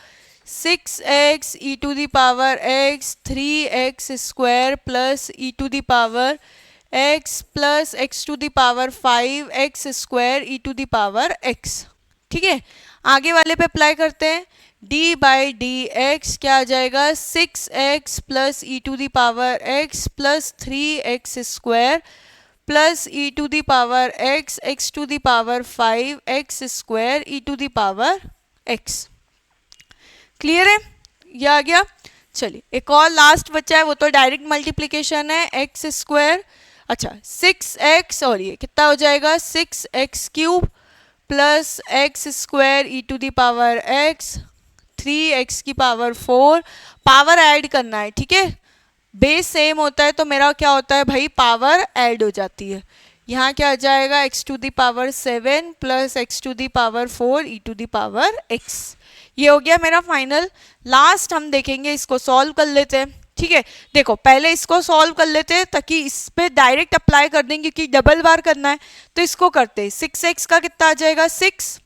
6x e to the power x 3x square plus e to the power x plus x to the power 5x square e to the power x. ठीक है, आगे वाले पे apply करते हैं। d by d x क्या आ जाएगा 6x plus e to the power x plus 3x square plus e to the power x x to the power 5x square e to the power x। Clear है, ये आ गया। चलिए एक और लास्ट बचा है, वो तो डायरेक्ट मल्टीप्लिकेशन है, एक्स स्क्वायर, अच्छा 6x और ये कितना हो जाएगा 6x cube plus x square e to the power x 3x की पावर 4, पावर ऐड करना है। ठीक है, बेस सेम होता है तो मेरा क्या होता है भाई, पावर ऐड हो जाती है। यहाँ क्या आ जाएगा x to the power 7 plus x to the power 4 e to the power x। ये हो गया मेरा फाइनल। लास्ट हम देखेंगे, इसको सॉल्व कर लेते हैं। ठीक है, देखो पहले इसको सॉल्व कर लेते हैं ताकि इस पे डायरेक्ट अप्लाई कर देंगे क्योंकि डबल बार करना है, तो इसको करते हैं। 6x का कितना आ जाएगा 6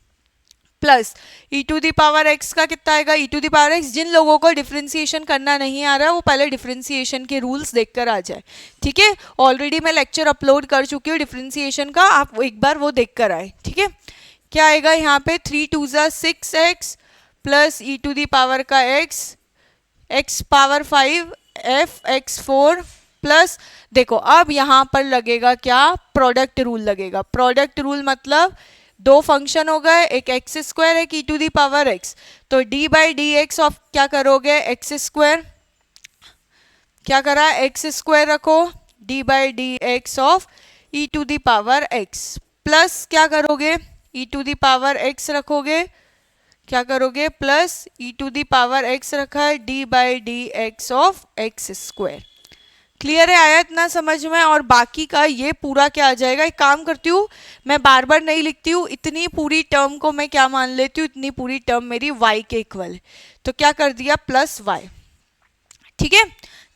plus e to the power x का कितना आएगा e to the power x. जिन लोगों को डिफ्रेंसिएशन करना नहीं आ रहा है वो पहले डिफ्रेंसिएशन के रूल्स देखकर आ जाए। ठीक है, ऑलरेडी मैं लेक्चर अपलोड कर चुकी हूँ डिफ्रेंसिएशन का, आप एक बार वो देख कर आए। ठीक है, क्या आएगा यहाँ पे 3 2 जा 6x plus e to the power का x power 5 f x 4 plus, देखो अब यहाँ पर लगेगा क्या, प्रोडक्ट रूल लगेगा। प्रोडक्ट रूल मतलब दो फंक्शन हो गए, एक एक्स स्क्वायर एक e to the power x, तो d by d x of क्या करोगे एक्स स्क्वायर, क्या करा एक्स स्क्वायर रखो, d by d x of e to the power x plus क्या करोगे ई टू दी पावर एक्स रखोगे, क्या करोगे plus e to the power x रखा है d by d x of x square. Clear है, आया इतना समझ में। और बाकी का ये पूरा क्या आ जाएगा, एक काम करती हूँ मैं बार बार नहीं लिखती हूँ, इतनी पूरी टर्म को मैं क्या मान लेती हूँ, इतनी पूरी टर्म मेरी y के इक्वल है, तो क्या कर दिया प्लस y। ठीक है,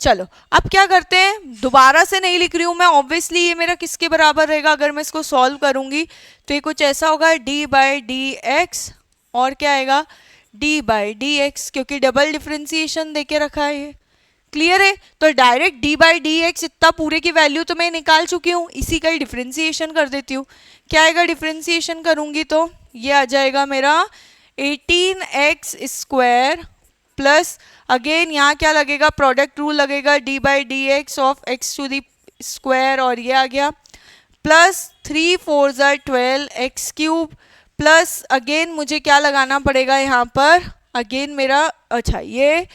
चलो अब क्या करते हैं, दोबारा से नहीं लिख रही हूँ मैं, ऑब्वियसली ये मेरा किसके बराबर रहेगा, अगर मैं इसको सॉल्व करूंगी तो ये कुछ ऐसा होगा डी बाई डी एक्स और क्या आएगा डी बाई डी एक्स, क्योंकि डबल डिफ्रेंसिएशन देके रखा है ये। क्लियर है, तो direct D by d x इतना पूरे की वैल्यू तो मैं निकाल चुकी हूँ, इसी का ही डिफ्रेंसिएशन कर देती हूँ। क्या आएगा डिफ्रेंसिएशन करूँगी तो ये आ जाएगा मेरा 18x स्क्वायर प्लस अगेन यहाँ क्या लगेगा, प्रोडक्ट रूल लगेगा, d by d x of x to the square और ये आ गया प्लस 3 4 जा 12 एक्स क्यूब प्लस अगेन मुझे क्या लगाना पड़ेगा यहाँ पर, अगेन मेरा अच्छा ये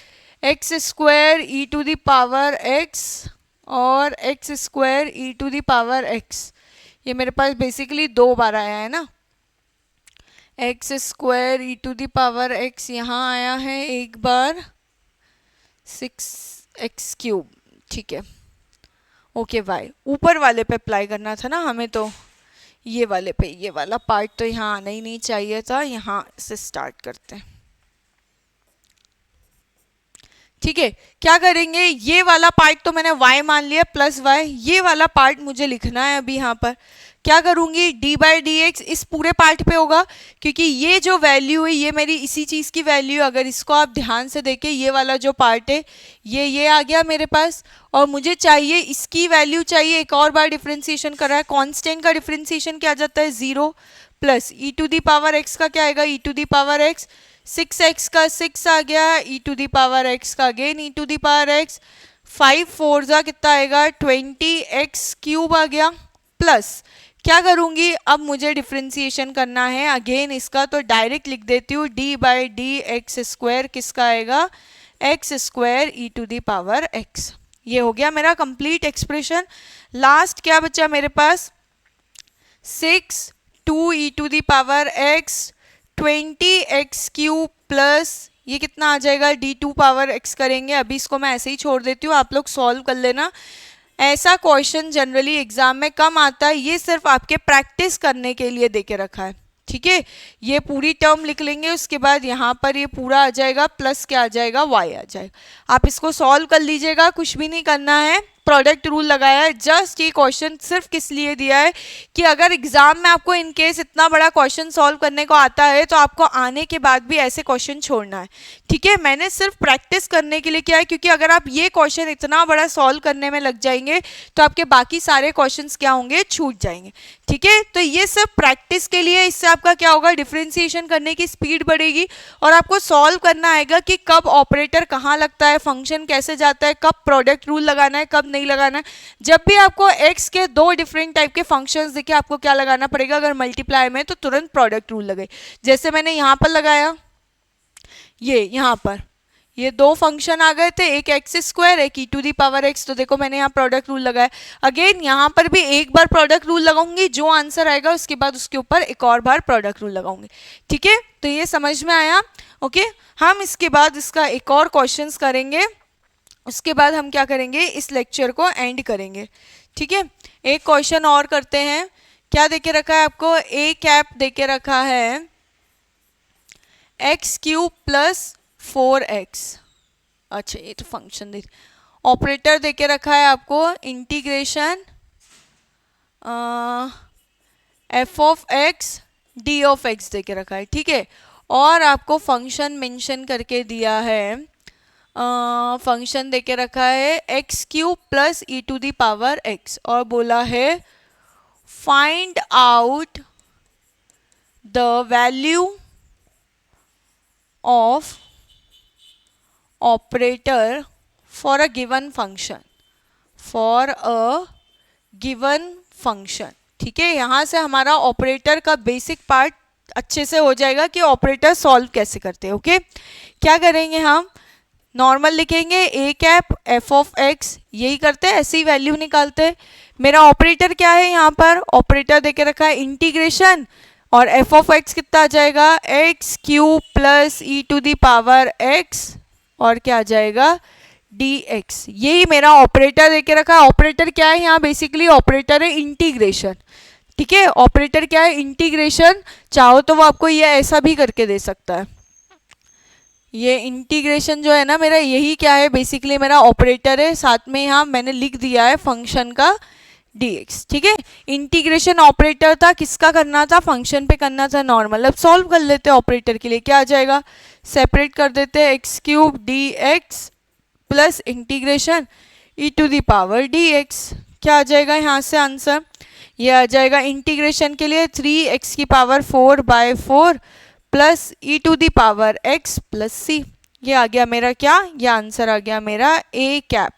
x square e to the power x और x square e to the power x, ये मेरे पास बेसिकली दो बार आया है ना, x square e to the power x यहाँ आया है एक बार 6x क्यूब। ठीक है, ओके वाई ऊपर वाले पे अप्लाई करना था ना हमें, तो ये वाले पे, ये वाला पार्ट तो यहाँ आना ही नहीं चाहिए था, यहाँ से स्टार्ट करते हैं। ठीक है, क्या करेंगे, ये वाला पार्ट तो मैंने y मान लिया प्लस y, ये वाला पार्ट मुझे लिखना है अभी। यहाँ पर क्या करूँगी d बाई डी एक्स इस पूरे पार्ट पे होगा, क्योंकि ये जो वैल्यू है ये मेरी इसी चीज़ की वैल्यू है। अगर इसको आप ध्यान से देखें, ये वाला जो पार्ट है ये आ गया मेरे पास, और मुझे चाहिए इसकी वैल्यू चाहिए, एक और बार डिफ्रेंसिएशन कर रहा है, कॉन्स्टेंट का डिफ्रेंसिएशन क्या आ जाता है 0 plus e to the power x का क्या आएगा e to the power x, 6x का 6 आ गया e to the power x का again e to the power x, 5 4 जा कितना आएगा 20x क्यूब आ गया प्लस क्या करूंगी, अब मुझे डिफ्रेंसिएशन करना है अगेन इसका, तो डायरेक्ट लिख देती हूँ d by d x square किसका आएगा, x square e to the power x. ये हो गया मेरा कंप्लीट एक्सप्रेशन। लास्ट क्या बचा मेरे पास, 6 2 e to the power x 20 x cube plus ये कितना आ जाएगा, डी टू पावर एक्स करेंगे। अभी इसको मैं ऐसे ही छोड़ देती हूँ, आप लोग सॉल्व कर लेना। ऐसा क्वेश्चन जनरली एग्जाम में कम आता है, ये सिर्फ आपके प्रैक्टिस करने के लिए देके रखा है, ठीक है। ये पूरी टर्म लिख लेंगे, उसके बाद यहाँ पर ये पूरा आ जाएगा प्लस क्या आ जाएगा, वाई आ जाएगा। आप इसको सॉल्व कर लीजिएगा, कुछ भी नहीं करना है, प्रोडक्ट रूल लगाया है। जस्ट ये क्वेश्चन सिर्फ किस लिए दिया है कि अगर एग्जाम में आपको इन केस इतना बड़ा क्वेश्चन सॉल्व करने को आता है तो आपको आने के बाद भी ऐसे क्वेश्चन छोड़ना है, ठीक है। मैंने सिर्फ प्रैक्टिस करने के लिए किया है, क्योंकि अगर आप ये क्वेश्चन इतना बड़ा सॉल्व करने में लग जाएंगे तो आपके बाकी सारे क्वेश्चंस क्या होंगे, छूट जाएंगे, ठीक है। तो ये सब प्रैक्टिस के लिए, इससे आपका क्या होगा, डिफरेंशिएशन करने की स्पीड बढ़ेगी और आपको सॉल्व करना आएगा कि कब ऑपरेटर कहाँ लगता है, फंक्शन कैसे जाता है, कब प्रोडक्ट रूल लगाना है, कब नहीं लगाना है। जब भी आपको x के दो डिफरेंट टाइप के फंक्शंस दिखे, आपको क्या लगाना पड़ेगा, अगर मल्टीप्लाई में तो तुरंत प्रोडक्ट रूल लगे। जैसे मैंने यहाँ पर लगाया, ये यहाँ पर ये दो फंक्शन आ गए थे, एक एक्स स्क्वायर एक e to the power x, तो देखो मैंने यहाँ प्रोडक्ट रूल लगाया। अगेन यहाँ पर भी एक बार प्रोडक्ट रूल लगाऊंगी, जो आंसर आएगा उसके बाद उसके ऊपर एक और बार प्रोडक्ट रूल लगाऊंगी, ठीक है। तो ये समझ में आया, ओके। हम इसके बाद इसका एक और क्वेश्चन करेंगे, उसके बाद हम क्या करेंगे, इस लेक्चर को एंड करेंगे, ठीक है। एक क्वेश्चन और करते हैं। क्या देके रखा है आपको, ए कैप देके रखा है एक्स क्यूब प्लस 4x। अच्छा ये तो फंक्शन दे, ऑपरेटर देके रखा है आपको integration F of x D of x देके रखा है, ठीक है। और आपको फंक्शन मेंशन करके दिया है, फंक्शन देके रखा है x cube plus e to the power x, और बोला है find out the value of operator for a given function, for a given function, ठीक है। यहाँ से हमारा ऑपरेटर का बेसिक पार्ट अच्छे से हो जाएगा कि ऑपरेटर सॉल्व कैसे करते हैं, ओके। क्या करेंगे, हम नॉर्मल लिखेंगे A cap F of x, यही करते हैं, ऐसी वैल्यू निकालते हैं। मेरा ऑपरेटर क्या है, यहाँ पर ऑपरेटर देके रखा है इंटीग्रेशन, और एफ ऑफ एक्स कितना आ जाएगा, x cube plus e to the power x, और क्या आ जाएगा, डी एक्स। यही मेरा ऑपरेटर देके रखा है। ऑपरेटर क्या है यहाँ, बेसिकली ऑपरेटर है इंटीग्रेशन, ठीक है। ऑपरेटर क्या है, इंटीग्रेशन। चाहो तो वो आपको ये ऐसा भी करके दे सकता है, ये इंटीग्रेशन जो है ना मेरा, यही क्या है, बेसिकली मेरा ऑपरेटर है। साथ में यहाँ मैंने लिख दिया है फंक्शन का dx, ठीक है। इंटीग्रेशन ऑपरेटर था, किसका करना था, फंक्शन पे करना था नॉर्मल। अब सॉल्व कर लेते हैं ऑपरेटर के लिए, क्या आ जाएगा, सेपरेट कर देते हैं x cube d x plus integration e to the power d x. क्या आ जाएगा यहाँ से आंसर, ये आ जाएगा इंटीग्रेशन के लिए 3x की power 4/4 plus e to the power x plus C. ये आ गया मेरा क्या, ये आंसर आ गया मेरा ए कैप।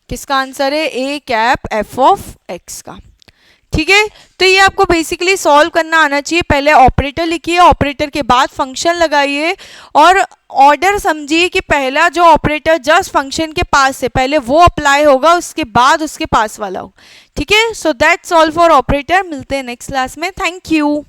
किसका आंसर है, A cap F of x का, ठीक है। तो ये आपको बेसिकली सॉल्व करना आना चाहिए। पहले ऑपरेटर लिखिए, ऑपरेटर के बाद फंक्शन लगाइए, और ऑर्डर समझिए कि पहला जो ऑपरेटर जस्ट फंक्शन के पास से पहले वो अप्लाई होगा, उसके बाद उसके पास वाला हो, ठीक है। So that's all for operator. मिलते हैं नेक्स्ट क्लास में, थैंक यू।